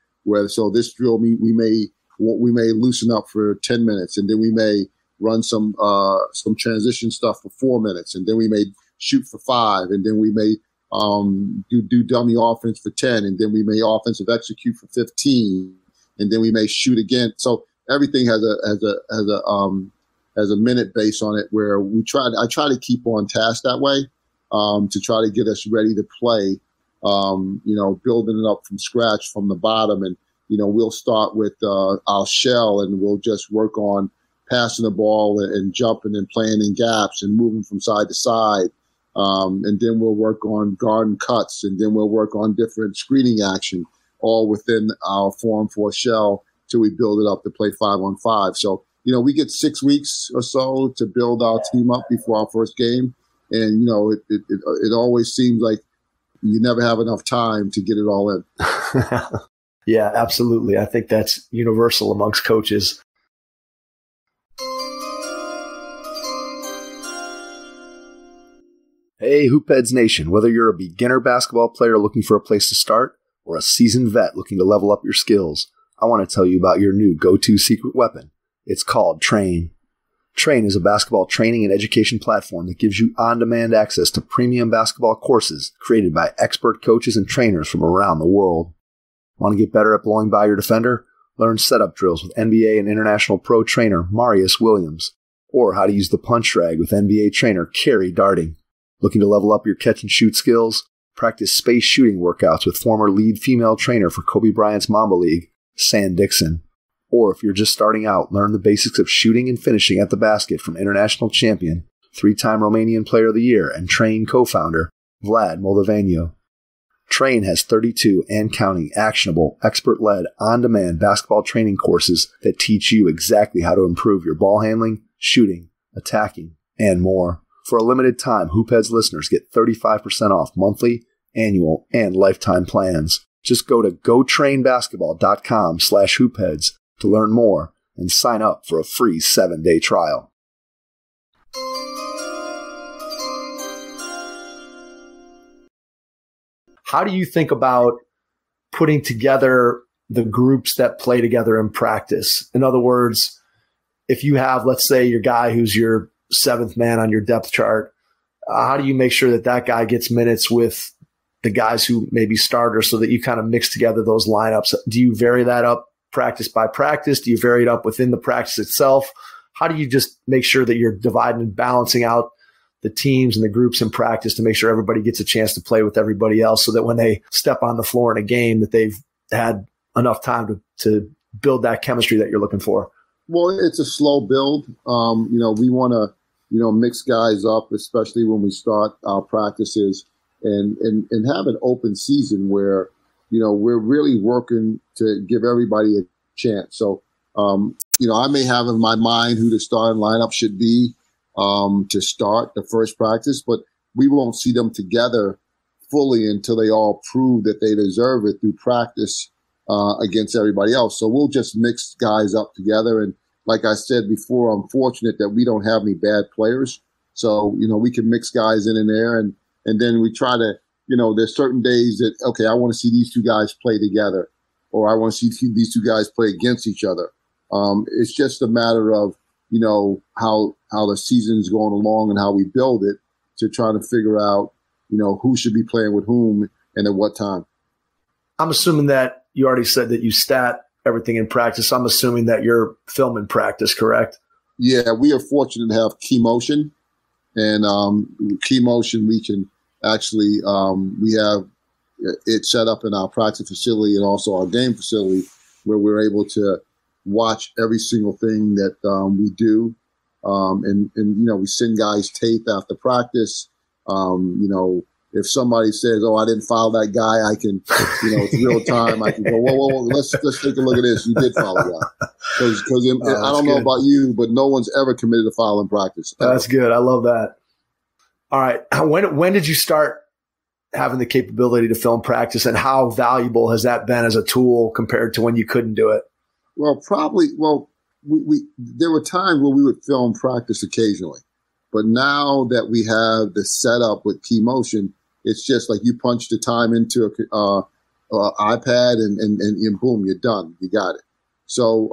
So this drill, we may loosen up for 10 minutes, and then we may run some transition stuff for 4 minutes, and then we may shoot for 5, and then we may do dummy offense for 10, and then we may offensive execute for 15, and then we may shoot again. So everything has a minute base on it, where I try to keep on task that way, to try to get us ready to play. Building it up from scratch from the bottom, and we'll start with our shell, and we'll just work on passing the ball and jumping and playing in gaps and moving from side to side. And then we'll work on guard and cuts, and then we'll work on different screening action, all within our 4-on-4 shell till we build it up to play 5-on-5. So, we get 6 weeks or so to build our team up before our first game. And, it always seems like you never have enough time to get it all in. Yeah, absolutely. I think that's universal amongst coaches. Hey, Hoopheads Nation, whether you're a beginner basketball player looking for a place to start or a seasoned vet looking to level up your skills, I want to tell you about your new go-to secret weapon. It's called Train. Train is a basketball training and education platform that gives you on-demand access to premium basketball courses created by expert coaches and trainers from around the world. Want to get better at blowing by your defender? Learn setup drills with NBA and international pro trainer Marius Williams, or how to use the punch drag with NBA trainer Kerry Darting. Looking to level up your catch and shoot skills? Practice space shooting workouts with former lead female trainer for Kobe Bryant's Mamba League, San Dixon. Or if you're just starting out, learn the basics of shooting and finishing at the basket from international champion, 3-time Romanian Player of the Year, and Train co-founder, Vlad Moldovanio. Train has 32 and counting actionable, expert-led, on-demand basketball training courses that teach you exactly how to improve your ball handling, shooting, attacking, and more. For a limited time, Hoopheads listeners get 35% off monthly, annual, and lifetime plans. Just go to gotrainbasketball.com/hoopheads to learn more and sign up for a free 7-day trial. How do you think about putting together the groups that play together in practice? In other words, if you have, let's say, your guy who's your 7th man on your depth chart, how do you make sure that that guy gets minutes with the guys who may be starters so that you kind of mix together those lineups? Do you vary that up practice by practice? Do you vary it up within the practice itself? How do you just make sure that you're dividing and balancing out the teams and the groups in practice to make sure everybody gets a chance to play with everybody else so that when they step on the floor in a game that they've had enough time to build that chemistry that you're looking for? Well, it's a slow build. We want to, mix guys up, especially when we start our practices and have an open season where, we're really working to give everybody a chance. So, I may have in my mind who the starting lineup should be to start the first practice, but we won't see them together fully until they all prove that they deserve it through practice against everybody else. So we'll just mix guys up together. And like I said before, I'm fortunate that we don't have any bad players. So, we can mix guys in and there. And then we try to, there's certain days that, okay, I want to see these two guys play together, or I want to see these two guys play against each other. It's just a matter of, how the season's going along and how we build it to try to figure out, who should be playing with whom and at what time. I'm assuming that you already said that you stat everything in practice. I'm assuming that you're filming practice, correct? Yeah, we are fortunate to have Key Motion. And Key Motion, we can actually, we have it set up in our practice facility and also our game facility where we're able to watch every single thing that we do. And we send guys tape after practice. If somebody says, "Oh, I didn't foul that guy," I can, it's real time. I can go, whoa, let's take a look at this. You did foul a guy. Because I don't know about you, but no one's ever committed a foul in practice. That's good. I love that. All right. When did you start having the capability to film practice, and how valuable has that been as a tool compared to when you couldn't do it? Well, there were times where we would film practice occasionally, but now that we have the setup with Key Motion, it's just like you punch the time into a iPad and boom, you're done. You got it. So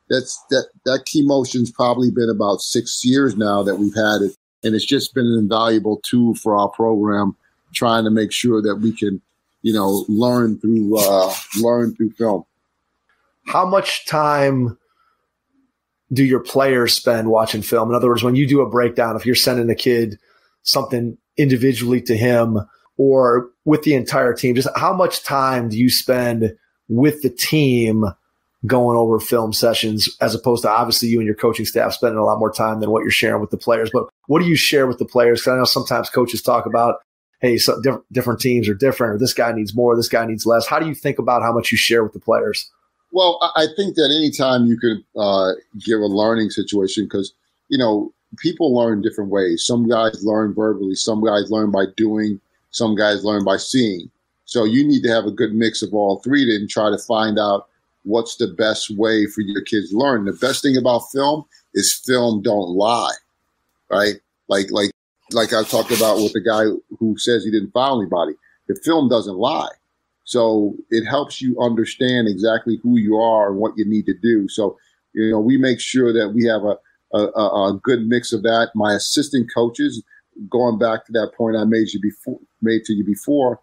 that Key Motion's probably been about 6 years now that we've had it, and it's just been an invaluable tool for our program, trying to make sure that we can, learn through film. How much time do your players spend watching film? In other words, when you do a breakdown, if you're sending a kid something individually to him or with the entire team, just how much time do you spend with the team going over film sessions, as opposed to obviously you and your coaching staff spending a lot more time than what you're sharing with the players? But what do you share with the players? Because I know sometimes coaches talk about, hey, so different teams are different, or this guy needs more, this guy needs less. How do you think about how much you share with the players? Well, I think that anytime you could give a learning situation, because, people learn different ways. Some guys learn verbally. Some guys learn by doing. Some guys learn by seeing. So you need to have a good mix of all three to try to find out what's the best way for your kids to learn. The best thing about film is film don't lie, right? Like I talked about with the guy who says he didn't foul anybody. The film doesn't lie. So it helps you understand exactly who you are and what you need to do. So, we make sure that we have a good mix of that. My assistant coaches, going back to that point I made to you before,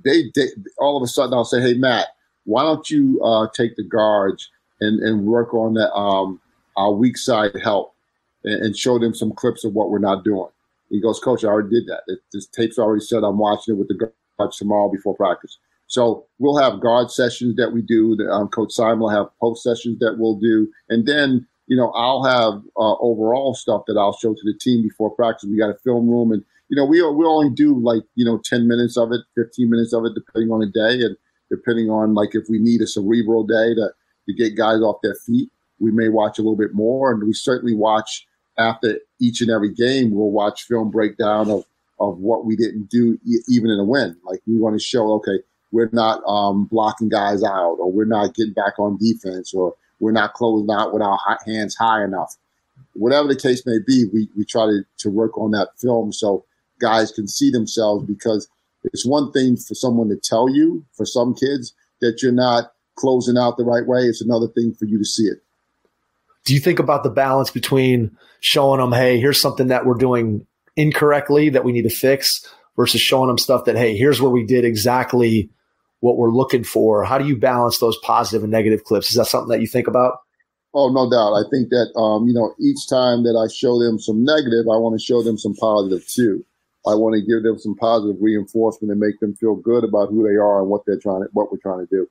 they all of a sudden I'll say, "Hey, Matt, why don't you take the guards and work on that our weak side help and show them some clips of what we're not doing." He goes, Coach, I already did that. This tape's already set. I'm watching it with the guards tomorrow before practice. So we'll have guard sessions that we do. Coach Simon will have post sessions that we'll do. And then, I'll have overall stuff that I'll show to the team before practice. We got a film room, and, we only do 10 minutes of it, 15 minutes of it, depending on the day. And depending on if we need a cerebral day to get guys off their feet, we may watch a little bit more. And we certainly watch after each and every game. We'll watch film breakdown of what we didn't do, even in a win. We want to show, okay, we're not blocking guys out, or we're not getting back on defense, or we're not closing out with our hands high enough. Whatever the case may be, we try to work on that film so guys can see themselves, because it's one thing for someone to tell you, for some kids, that you're not closing out the right way. It's another thing for you to see it. Do you think about the balance between showing them, hey, here's something that we're doing incorrectly that we need to fix, versus showing them stuff that, hey, here's where we did exactly what we're looking for? How do you balance those positive and negative clips? Is that something that you think about? Oh, no doubt. I think that, each time that I show them some negative, I want to show them some positive too. I want to give them some positive reinforcement and make them feel good about who they are and what we're trying to do.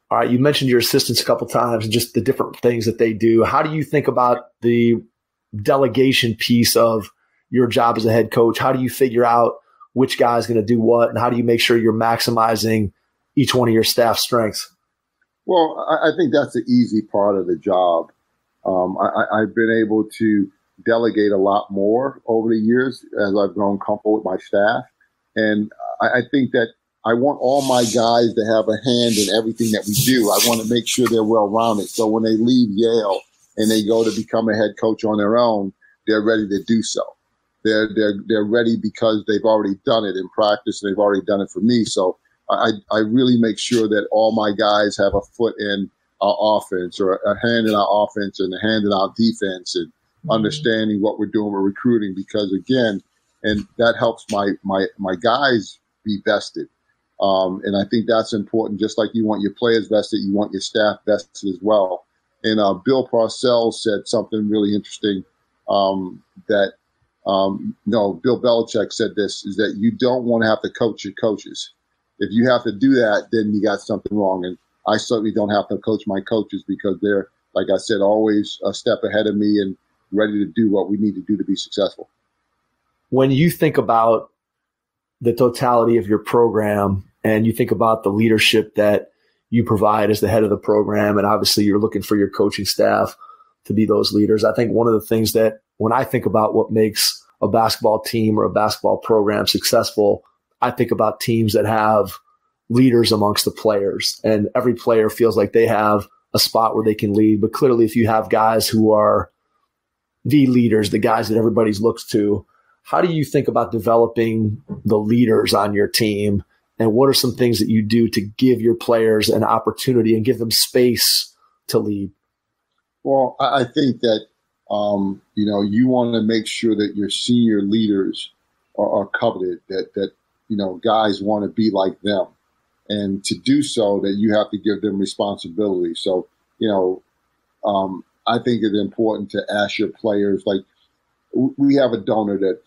All right. You mentioned your assistants a couple times and just the different things that they do. How do you think about the delegation piece of your job as a head coach? How do you figure out which guy is going to do what, and how do you make sure you're maximizing each one of your staff strengths? Well, I think that's the easy part of the job. I've been able to delegate a lot more over the years as I've grown comfortable with my staff. And I think that I want all my guys to have a hand in everything that we do. I want to make sure they're well-rounded. So when they leave Yale and they go to become a head coach on their own, they're ready to do so. They're ready because they've already done it in practice, and they've already done it for me. So I really make sure that all my guys have a foot in our offense, or a hand in our offense and a hand in our defense, and understanding what we're doing with recruiting, because again, and that helps my guys be vested. And I think that's important. Just like you want your players vested, you want your staff vested as well. And Bill Parcells said something really interesting, Bill Belichick said this, is that you don't want to have to coach your coaches. If you have to do that, then you got something wrong. And I certainly don't have to coach my coaches, because they're, like I said, always a step ahead of me and ready to do what we need to do to be successful. When you think about the totality of your program and you think about the leadership that you provide as the head of the program, and obviously you're looking for your coaching staff to be those leaders, I think one of the things that when I think about what makes a basketball team or a basketball program successful, I think about teams that have leaders amongst the players, and every player feels like they have a spot where they can lead. But clearly, if you have guys who are the leaders, the guys that everybody looks to, how do you think about developing the leaders on your team? And what are some things that you do to give your players an opportunity and give them space to lead? Well, I think that, you want to make sure that your senior leaders are coveted, that guys want to be like them. And to do so, that you have to give them responsibility. So, I think it's important to ask your players, like, we have a donor that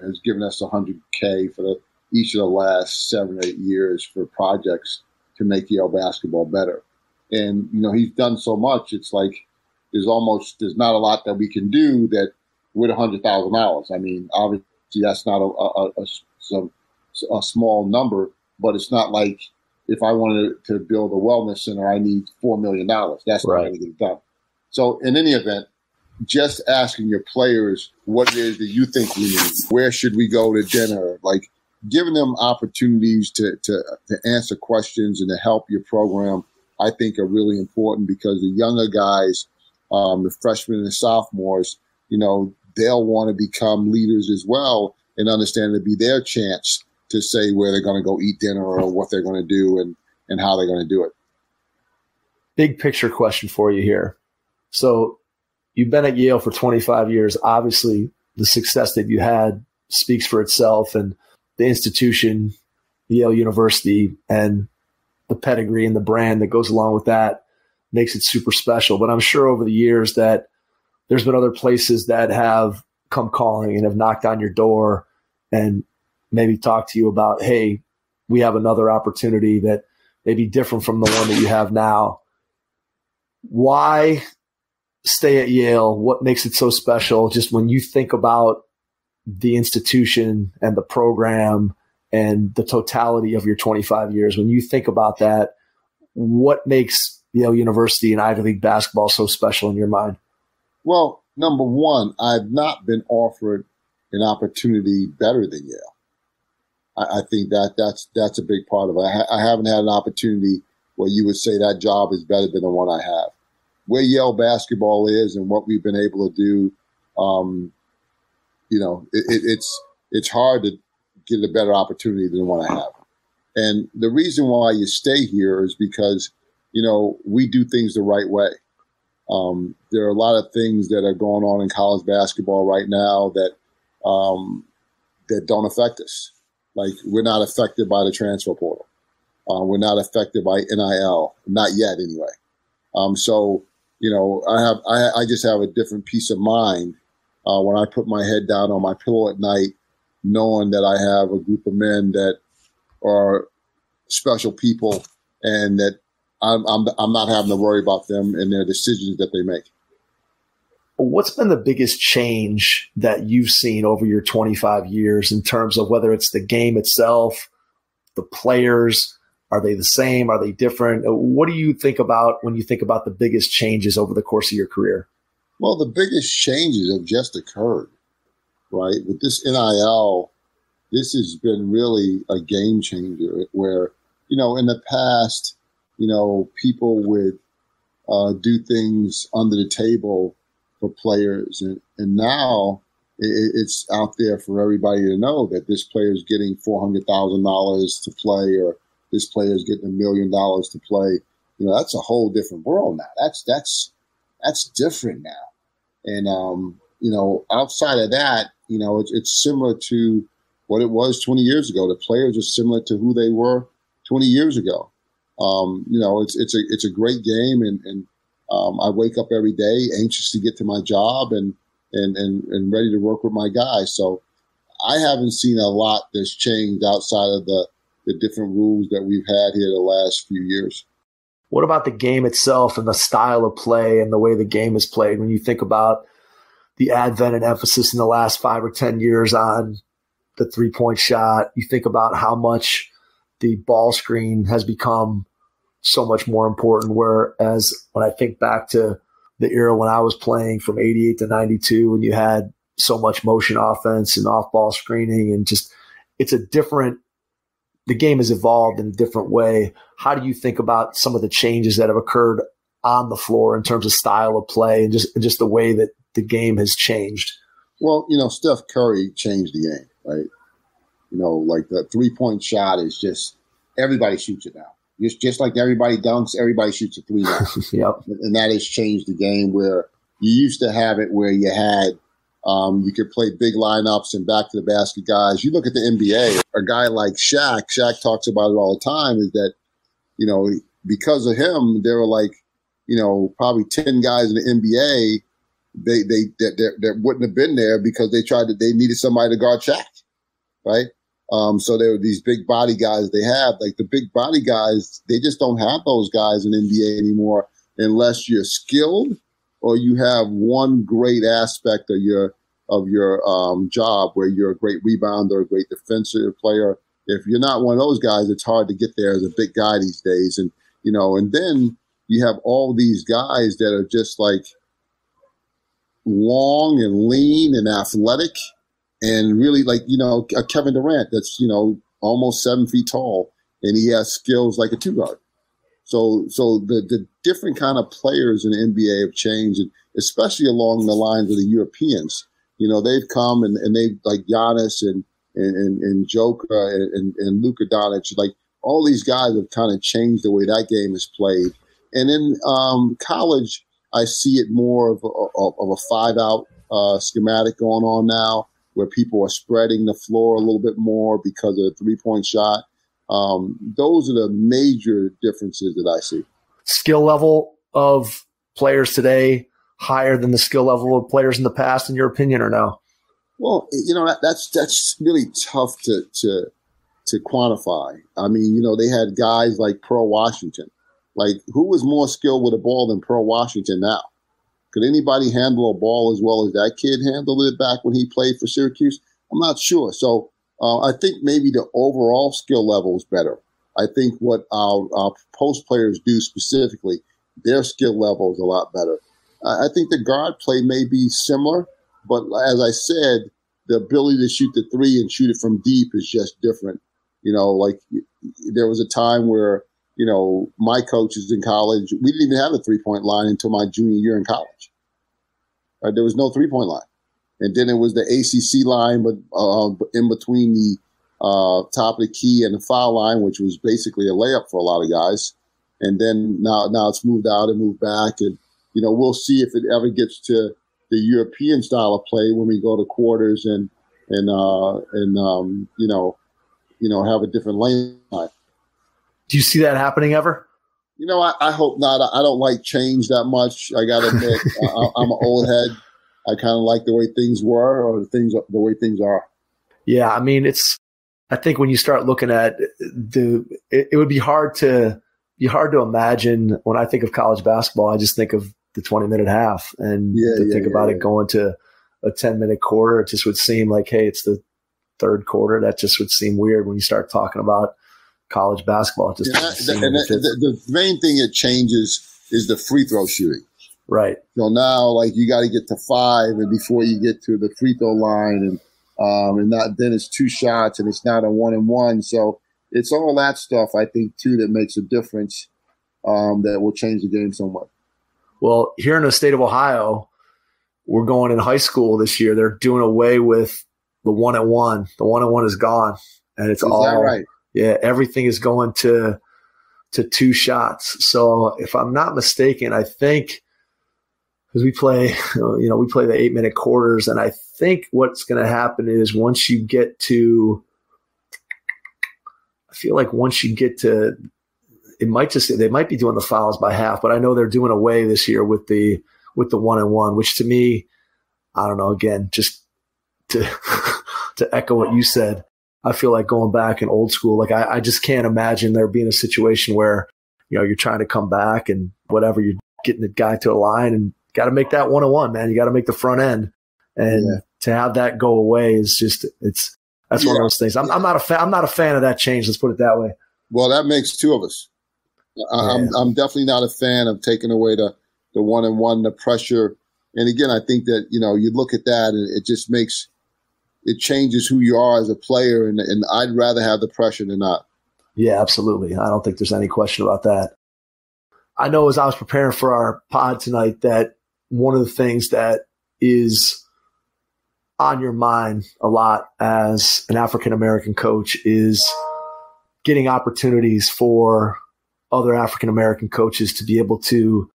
has given us $100K for each of the last 7 or 8 years for projects to make Yale basketball better. And, he's done so much. It's like there's not a lot that we can do that with $100,000. I mean, obviously that's not a small number, but it's not like if I wanted to build a wellness center, I need $4 million. That's not going to get done. So in any event, just asking your players what it is that you think we need. Where should we go to dinner? Like giving them opportunities to answer questions and to help your program, I think are really important, because the younger guys, the freshmen and the sophomores, they'll want to become leaders as well and understand it'll be their chance to say where they're going to go eat dinner or what they're going to do and how they're going to do it. Big picture question for you here. So you've been at Yale for 25 years. Obviously, the success that you had speaks for itself, and the institution, Yale University, and the pedigree and the brand that goes along with that makes it super special. But I'm sure over the years that there's been other places that have come calling and have knocked on your door and maybe talked to you about, hey, we have another opportunity that may be different from the one that you have now. Why stay at Yale? What makes it so special? Just when you think about the institution and the program and the totality of your 25 years, when you think about that, what makes Yale University and Ivy League basketball so special in your mind? Well, number one, I've not been offered an opportunity better than Yale. I think that's a big part of it. I haven't had an opportunity where you would say that job is better than the one I have. Where Yale basketball is and what we've been able to do, it's hard to get a better opportunity than the one I have. And the reason why you stay here is because, we do things the right way. There are a lot of things that are going on in college basketball right now that don't affect us. Like, we're not affected by the transfer portal. We're not affected by NIL, not yet anyway. I just have a different peace of mind when I put my head down on my pillow at night, knowing that I have a group of men that are special people and that I'm not having to worry about them and their decisions that they make. What's been the biggest change that you've seen over your 25 years in terms of whether it's the game itself, the players? Are they the same? Are they different? What do you think about when you think about the biggest changes over the course of your career? Well, the biggest changes have just occurred, right? With this NIL, this has been really a game changer where, in the past, people would do things under the table for players. And now it's out there for everybody to know that this player is getting $400,000 to play, or this player is getting $1 million to play. That's a whole different world now. That's different now. And, outside of that, it's similar to what it was 20 years ago. The players are similar to who they were 20 years ago. It's a great game, and I wake up every day anxious to get to my job and ready to work with my guys. So I haven't seen a lot that's changed outside of the different rules that we've had here the last few years. What about the game itself and the style of play and the way the game is played? When you think about the advent and emphasis in the last 5 or 10 years on the three-point shot, you think about how much the ball screen has become so much more important, whereas when I think back to the era when I was playing from 88 to 92, when you had so much motion offense and off-ball screening, and just the game has evolved in a different way. How do you think about some of the changes that have occurred on the floor in terms of style of play and just the way that the game has changed? Well, Steph Curry changed the game, right? Like the three-point shot is just everybody shoots it now. Just like everybody dunks, everybody shoots a three now. Yep. And that has changed the game, where you used to have it where you had you could play big lineups and back to the basket guys. You look at the NBA, a guy like Shaq talks about it all the time, is that, because of him, there were like, probably 10 guys in the NBA that wouldn't have been there because they needed somebody to guard Shaq, right? So there were these big body guys they have. Like the big body guys, they just don't have those guys in the NBA anymore unless you're skilled or you have one great aspect of your job where you're a great rebounder, a great defensive player. If you're not one of those guys, it's hard to get there as a big guy these days. And, and then you have all these guys that are just like long and lean and athletic. And really, like, a Kevin Durant that's, almost 7 feet tall, and he has skills like a two guard. So the different kind of players in the NBA have changed, and especially along the lines of the Europeans. They've come and they've, like Giannis and Joker and Luka Doncic, like all these guys have kind of changed the way that game is played. And in college, I see it more of a 5-out schematic going on now, where people are spreading the floor a little bit more because of the three-point shot. Those are the major differences that I see. Skill level of players today higher than the skill level of players in the past, in your opinion, or no? Well, that's really tough to quantify. I mean, they had guys like Pearl Washington. Like, who was more skilled with a ball than Pearl Washington now? Could anybody handle a ball as well as that kid handled it back when he played for Syracuse? I'm not sure. So I think maybe the overall skill level is better. I think what our post players do specifically, their skill level is a lot better. I think the guard play may be similar, but as I said, the ability to shoot the three and shoot it from deep is just different. Like there was a time where, my coaches in college, we didn't even have a 3-point line until my junior year in college. There was no 3-point line. And then it was the ACC line, but in between the top of the key and the foul line, which was basically a layup for a lot of guys. And then now it's moved out and moved back. And, we'll see if it ever gets to the European style of play when we go to quarters and have a different lane line. Do you see that happening ever? I hope not. I don't like change that much. I got to admit, I'm an old head. I kind of like the way things were or the way things are. Yeah, I mean, I think when you start looking at it would be hard to imagine. When I think of college basketball, I just think of the 20-minute half, and think about it going to a 10-minute quarter. It just would seem like, hey, it's the third quarter. That just would seem weird when you start talking about college basketball. It just the main thing it changes is the free throw shooting. Right. So now, like, you got to get to 5 and before you get to the free throw line, and then it's 2 shots and it's not a 1-and-1. So it's all that stuff, I think, too, that makes a difference that will change the game somewhat. Well, here in the state of Ohio, we're going in high school this year. They're doing away with the 1-and-1. The 1-and-1 is gone, and it's all right. Yeah, everything is going to 2 shots. So if I'm not mistaken, I think because we play the 8-minute quarters, and I think what's going to happen is once you get to, it might just, they might be doing the fouls by half, but I know they're doing away this year with the 1-and-1, which to me, I don't know, again, just to echo what you said, I feel like going back in old school. Like I just can't imagine there being a situation where, you're trying to come back and whatever, you're getting the guy to a line and got to make that 1-on-1, man. You got to make the front end, and to have that go away is just that's one of those things. I'm not a fan of that change. Let's put it that way. Well, that makes 2 of us. I'm definitely not a fan of taking away the 1-on-1, the pressure. And again, I think that you look at that and it just it changes who you are as a player, and I'd rather have the pressure than not. Yeah, absolutely. I don't think there's any question about that. I know as I was preparing for our pod tonight that one of the things that is on your mind a lot as an African-American coach is getting opportunities for other African-American coaches to be able to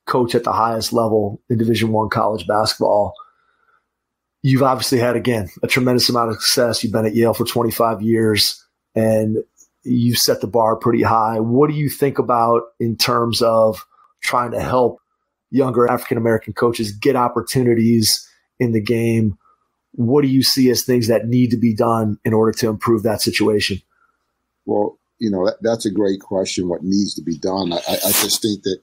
coach at the highest level in Division I college basketball. You've obviously had, again, a tremendous amount of success. You've been at Yale for 25 years, and you've set the bar pretty high. What do you think about in terms of trying to help younger African-American coaches get opportunities in the game? What do you see as things that need to be done in order to improve that situation? Well, that's a great question, what needs to be done. I just think that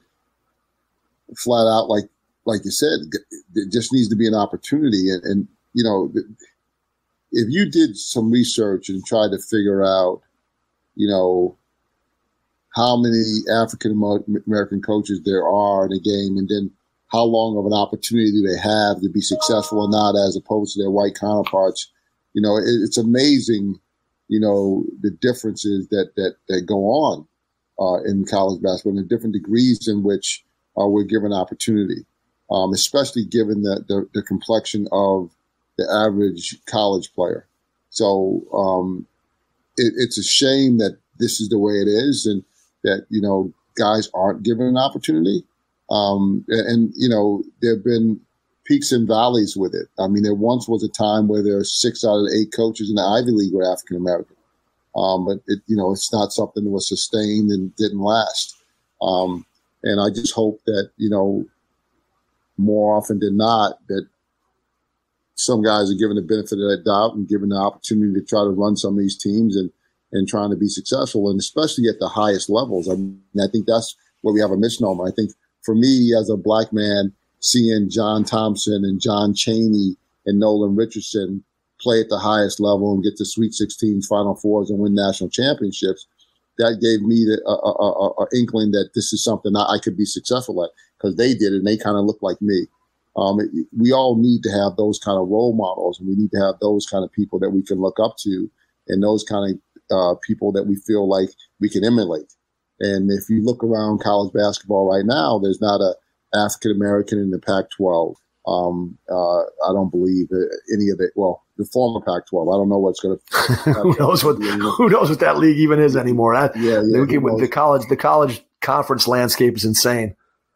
flat out, like you said, there just needs to be an opportunity. And if you did some research and tried to figure out, how many African American coaches there are in a game, and then how long of an opportunity do they have to be successful or not, as opposed to their white counterparts, it's amazing, the differences that go on in college basketball, and the different degrees in which we're given opportunity, especially given the complexion of the average college player. So it's a shame that this is the way it is, and that, guys aren't given an opportunity. And there have been peaks and valleys with it. I mean, there once was a time where there were 6 out of 8 coaches in the Ivy League were African American. But it's not something that was sustained and didn't last. And I just hope that, more often than not, that, some guys are given the benefit of that doubt and given the opportunity to try to run some of these teams and trying to be successful, and especially at the highest levels. I mean, I think that's where we have a misnomer. I think for me as a black man, seeing John Thompson and John Chaney and Nolan Richardson play at the highest level and get to Sweet 16s, Final Fours, and win national championships, that gave me a inkling that this is something I could be successful at, because they did it and they kind of look like me. We all need to have those kind of role models, and we need to have those kind of people that we can look up to, and those kind of people that we feel like we can emulate. And if you look around college basketball right now, there's not a African American in the Pac-12. I don't believe any of it. Well, the former Pac-12. I don't know what's going to. Who knows what that league even is anymore? The college conference landscape is insane.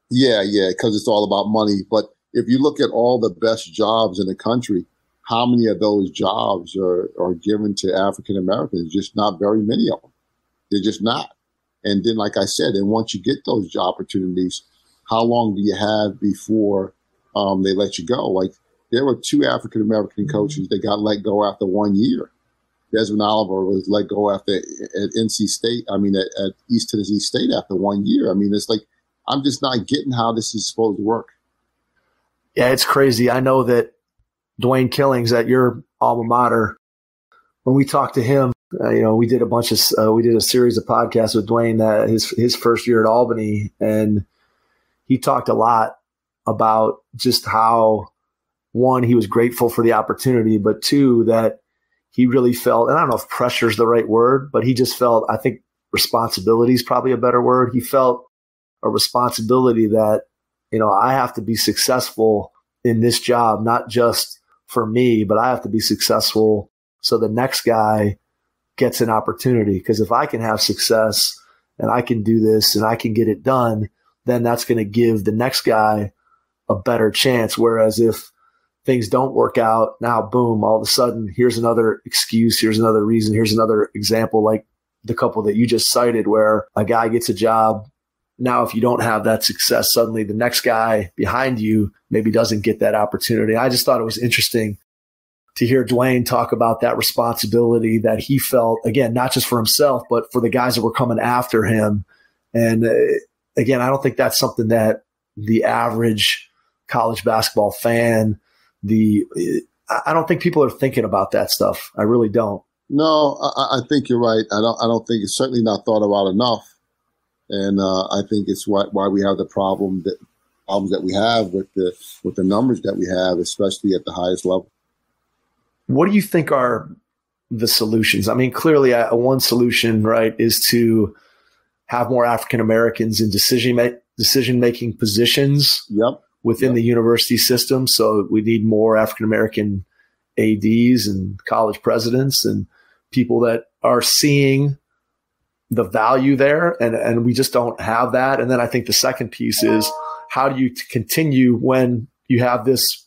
Yeah, because it's all about money. But if you look at all the best jobs in the country, how many of those jobs are given to African Americans? Just not very many of them. They're just not. And then, like I said, and once you get those job opportunities, how long do you have before they let you go? Like, there were 2 African American coaches that got let go after 1 year. Desmond Oliver was let go at East Tennessee State after 1 year. I mean, it's like, I'm just not getting how this is supposed to work. Yeah, it's crazy. I know that Dwayne Killings at your alma mater, when we talked to him, we did a series of podcasts with Dwayne his first year at Albany, and he talked a lot about just how, one, he was grateful for the opportunity, but 2, that he really felt, and I don't know if pressure is the right word, but he just felt, I think responsibility is probably a better word. He felt a responsibility that, I have to be successful in this job, not just for me, but I have to be successful so the next guy gets an opportunity. Because if I can have success and I can do this and I can get it done, then that's going to give the next guy a better chance. Whereas if things don't work out, now, boom, all of a sudden, here's another excuse, here's another reason, here's another example, like the couple that you just cited, where a guy gets a job. Now, if you don't have that success, suddenly the next guy behind you maybe doesn't get that opportunity. I just thought it was interesting to hear Dwayne talk about that responsibility that he felt, again, not just for himself, but for the guys that were coming after him. And again, I don't think that's something that the average college basketball fan, I don't think people are thinking about that stuff. I really don't. No, I think you're right. I don't think it's certainly not thought about enough. And I think it's why we have the problems that we have with the numbers that we have, especially at the highest level. What do you think are the solutions? I mean, clearly one solution, right, is to have more African Americans in decision-making positions within the university system. So we need more African American ADs and college presidents and people that are seeing the value there. And we just don't have that. And then I think the second piece is, how do you continue when you have this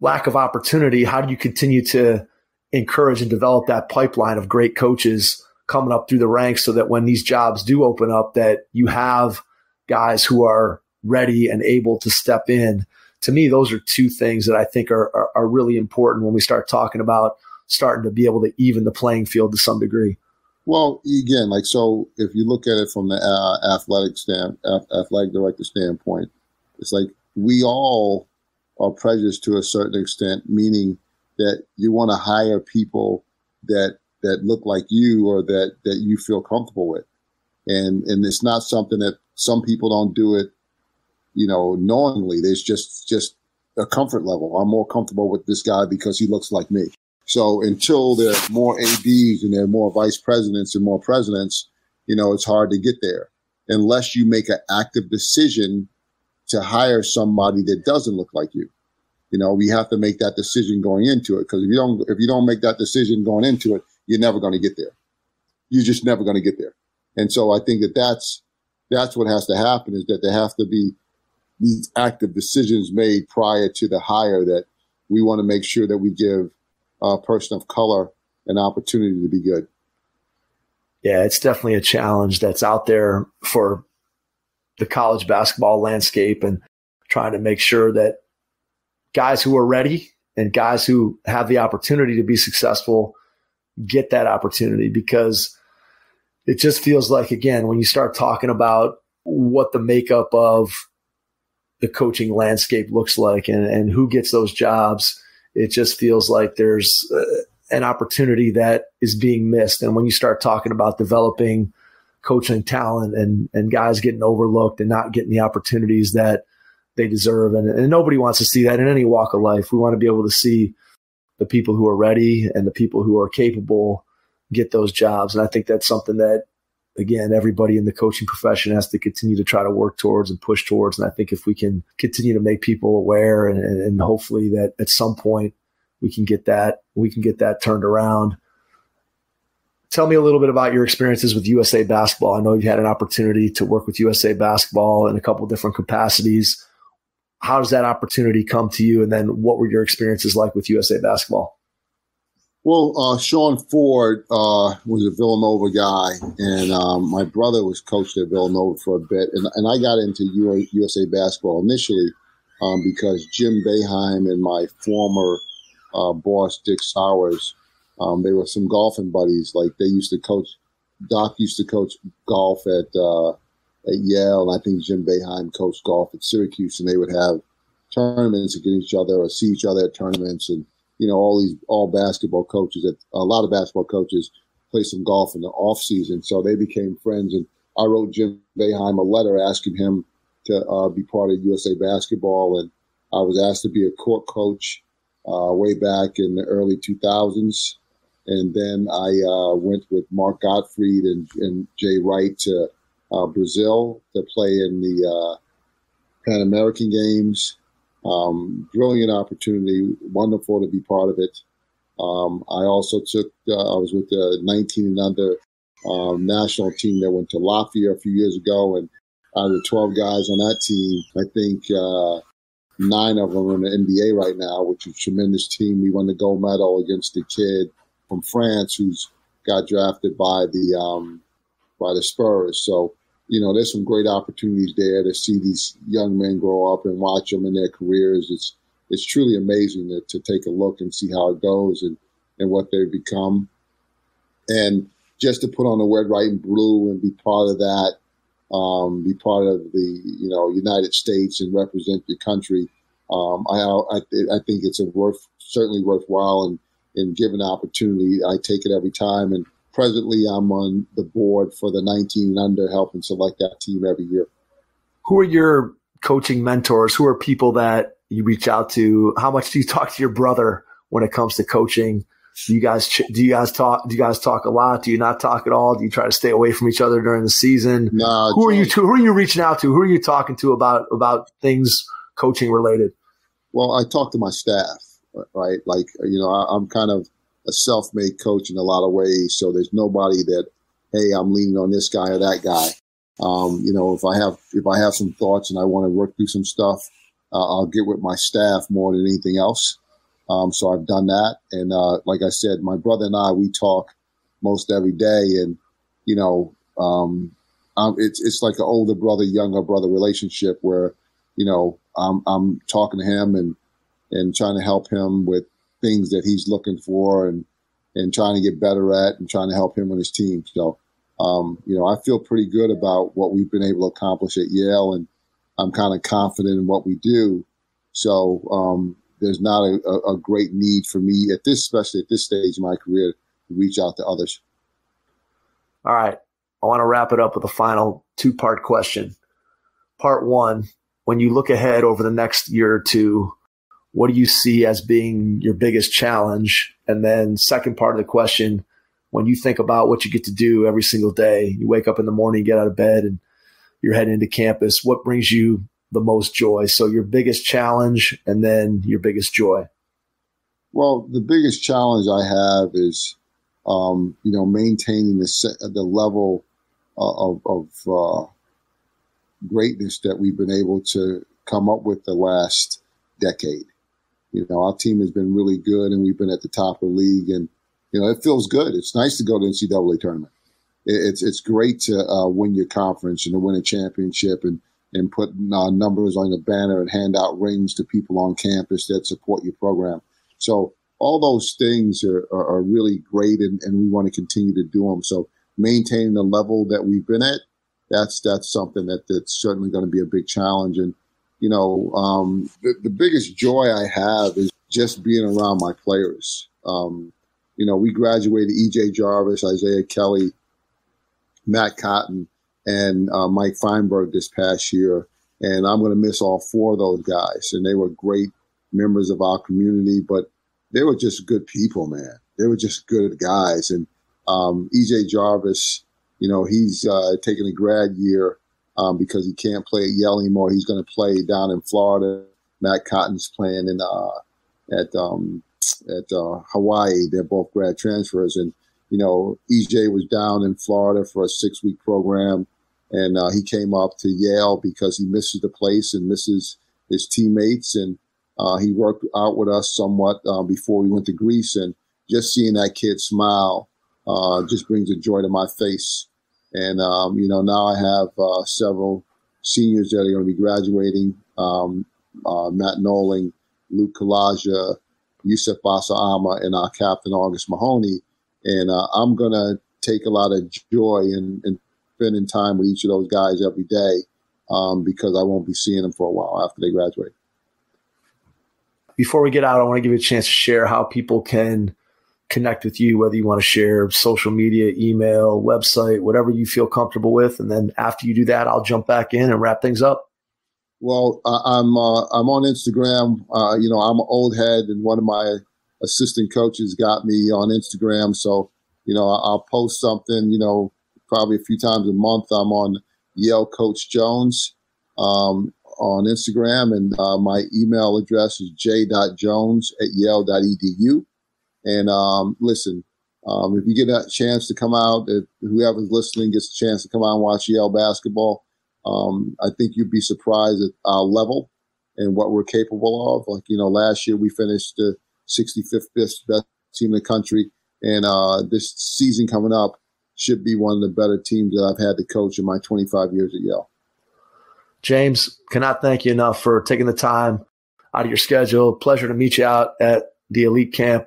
lack of opportunity? How do you continue to encourage and develop that pipeline of great coaches coming up through the ranks so that when these jobs do open up, that you have guys who are ready and able to step in? To me, those are 2 things that I think are really important when we start talking about starting to be able to even the playing field to some degree. Well, again, so if you look at it from the athletic director standpoint, it's like we all are prejudiced to a certain extent, meaning that you want to hire people that look like you or that you feel comfortable with. And it's not something that some people don't do it, knowingly. There's just a comfort level. I'm more comfortable with this guy because he looks like me. So until there are more ADs and there are more vice presidents and more presidents, it's hard to get there unless you make an active decision to hire somebody that doesn't look like you. We have to make that decision going into it, because if you don't make that decision going into it, you're never going to get there. You're just never going to get there. And so I think that's what has to happen, is that there have to be these active decisions made prior to the hire, that we want to make sure that we give a person of color an opportunity to be good. Yeah, it's definitely a challenge that's out there for the college basketball landscape, and trying to make sure that guys who are ready and guys who have the opportunity to be successful get that opportunity, because it just feels like, again, when you start talking about what the makeup of the coaching landscape looks like and who gets those jobs, it just feels like there's an opportunity that is being missed. And when you start talking about developing coaching talent and guys getting overlooked and not getting the opportunities that they deserve, and nobody wants to see that in any walk of life. We want to be able to see the people who are ready and the people who are capable get those jobs. And I think that's something that, again, everybody in the coaching profession has to continue to try to work towards and push towards. And I think if we can continue to make people aware and hopefully that at some point we can get that turned around. Tell me a little bit about your experiences with USA Basketball. I know you've had an opportunity to work with USA Basketball in a couple of different capacities. How does that opportunity come to you? And then what were your experiences like with USA Basketball? Well, Sean Ford was a Villanova guy, and my brother was coached at Villanova for a bit. And I got into USA Basketball initially because Jim Boeheim and my former boss, Dick Sowers, they were some golfing buddies. Like they used to coach, Doc used to coach golf at Yale, and I think Jim Boeheim coached golf at Syracuse, and they would have tournaments against each other or see each other at tournaments. And you know, all basketball coaches, a lot of basketball coaches play some golf in the off season. So they became friends. And I wrote Jim Boeheim a letter asking him to be part of USA Basketball. And I was asked to be a court coach way back in the early 2000s. And then I went with Mark Gottfried and Jay Wright to Brazil to play in the Pan American Games. Brilliant opportunity, wonderful to be part of it. I also I was with the 19 and under national team that went to Latvia a few years ago, and out of the 12 guys on that team, I think 9 of them are in the NBA right now, which is a tremendous team. We won the gold medal against the kid from France who's got drafted by the Spurs. So, you know, there's some great opportunities there to see these young men grow up and watch them in their careers. It's truly amazing to take a look and see how it goes and what they've become. And just to put on the red, white, and blue and be part of that, be part of the, you know, United States and represent the country. I think it's certainly worthwhile, and given the opportunity, I take it every time. And presently, I'm on the board for the 19 and under, helping select that team every year. Who are your coaching mentors? Who are people that you reach out to? How much do you talk to your brother when it comes to coaching? Do you guys talk a lot? Do you not talk at all? Do you try to stay away from each other during the season? No. Who are you reaching out to? Who are you talking to about things coaching related? Well, I talk to my staff, right? Like, you know, I'm kind of a self-made coach in a lot of ways. So there's nobody that, hey, I'm leaning on this guy or that guy. You know, if I have some thoughts and I want to work through some stuff, I'll get with my staff more than anything else. So I've done that. And like I said, my brother and I, we talk most every day. And, you know, it's like an older brother, younger brother relationship where, you know, I'm talking to him and trying to help him with things that he's looking for and trying to get better at and trying to help him and his team. So, you know, I feel pretty good about what we've been able to accomplish at Yale, and I'm kind of confident in what we do. So there's not a great need for me especially at this stage of my career, to reach out to others. All right. I want to wrap it up with a final 2-part question. Part 1, when you look ahead over the next year or two, what do you see as being your biggest challenge? And then second part of the question, when you think about what you get to do every single day, you wake up in the morning, you get out of bed, and you're heading into campus, what brings you the most joy? So your biggest challenge and then your biggest joy. Well, the biggest challenge I have is, you know, maintaining the level of greatness that we've been able to come up with the last decade. You know, our team has been really good, and we've been at the top of the league, and, you know, it feels good. It's nice to go to the NCAA tournament. It's great to win your conference and to win a championship and put numbers on the banner and hand out rings to people on campus that support your program. So all those things are really great, and we want to continue to do them. So maintaining the level that we've been at, that's something that's certainly going to be a big challenge. And, the biggest joy I have is just being around my players. We graduated E.J. Jarvis, Isaiah Kelly, Matt Cotton, and Mike Feinberg this past year. And I'm going to miss all four of those guys. And they were great members of our community, but they were just good people, man. They were just good guys. And E.J. Jarvis, he's taking a grad year because he can't play at Yale anymore. He's going to play down in Florida. Matt Cotton's playing at Hawaii. They're both grad transfers. And, EJ was down in Florida for a 6-week program. And he came up to Yale because he misses the place and misses his teammates. And he worked out with us somewhat before we went to Greece. And just seeing that kid smile just brings a joy to my face. And, now I have several seniors that are going to be graduating, Matt Nolan, Luke Kalaja, Yusuf Basaama, and our captain, August Mahoney. And I'm going to take a lot of joy in spending time with each of those guys every day because I won't be seeing them for a while after they graduate. Before we get out, I want to give you a chance to share how people can connect with you, whether you want to share social media, email, website, whatever you feel comfortable with. And then after you do that, I'll jump back in and wrap things up. Well, I'm on Instagram. I'm an old head, and one of my assistant coaches got me on Instagram. So, I'll post something, probably a few times a month. I'm on Yale Coach Jones on Instagram, and my email address is j.jones@yale.edu. And listen, if you get a chance to come out, if whoever's listening gets a chance to come out and watch Yale basketball, I think you'd be surprised at our level and what we're capable of. Like, last year we finished the 65th best team in the country, and this season coming up should be one of the better teams that I've had to coach in my 25 years at Yale. James, cannot thank you enough for taking the time out of your schedule. Pleasure to meet you out at the Elite Camp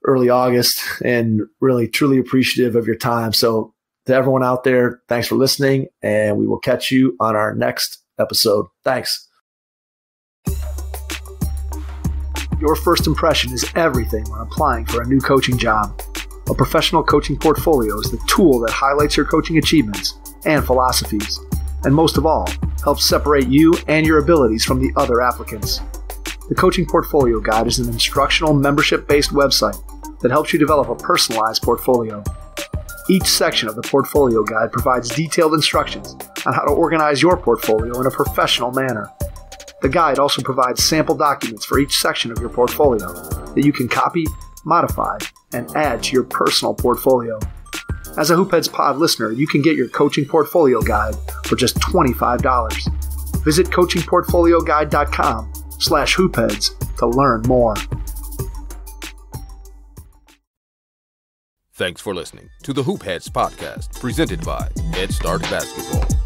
early August, and really truly appreciative of your time. So to everyone out there, thanks for listening, and we will catch you on our next episode. Thanks. Your first impression is everything when applying for a new coaching job. A professional coaching portfolio is the tool that highlights your coaching achievements and philosophies, and most of all, helps separate you and your abilities from the other applicants. The Coaching Portfolio Guide is an instructional membership-based website that helps you develop a personalized portfolio. Each section of the Portfolio Guide provides detailed instructions on how to organize your portfolio in a professional manner. The guide also provides sample documents for each section of your portfolio that you can copy, modify, and add to your personal portfolio. As a Hoopheads Pod listener, you can get your Coaching Portfolio Guide for just $25. Visit coachingportfolioguide.com/hoopheads to learn more. Thanks for listening to the Hoopheads podcast, presented by Head Start Basketball.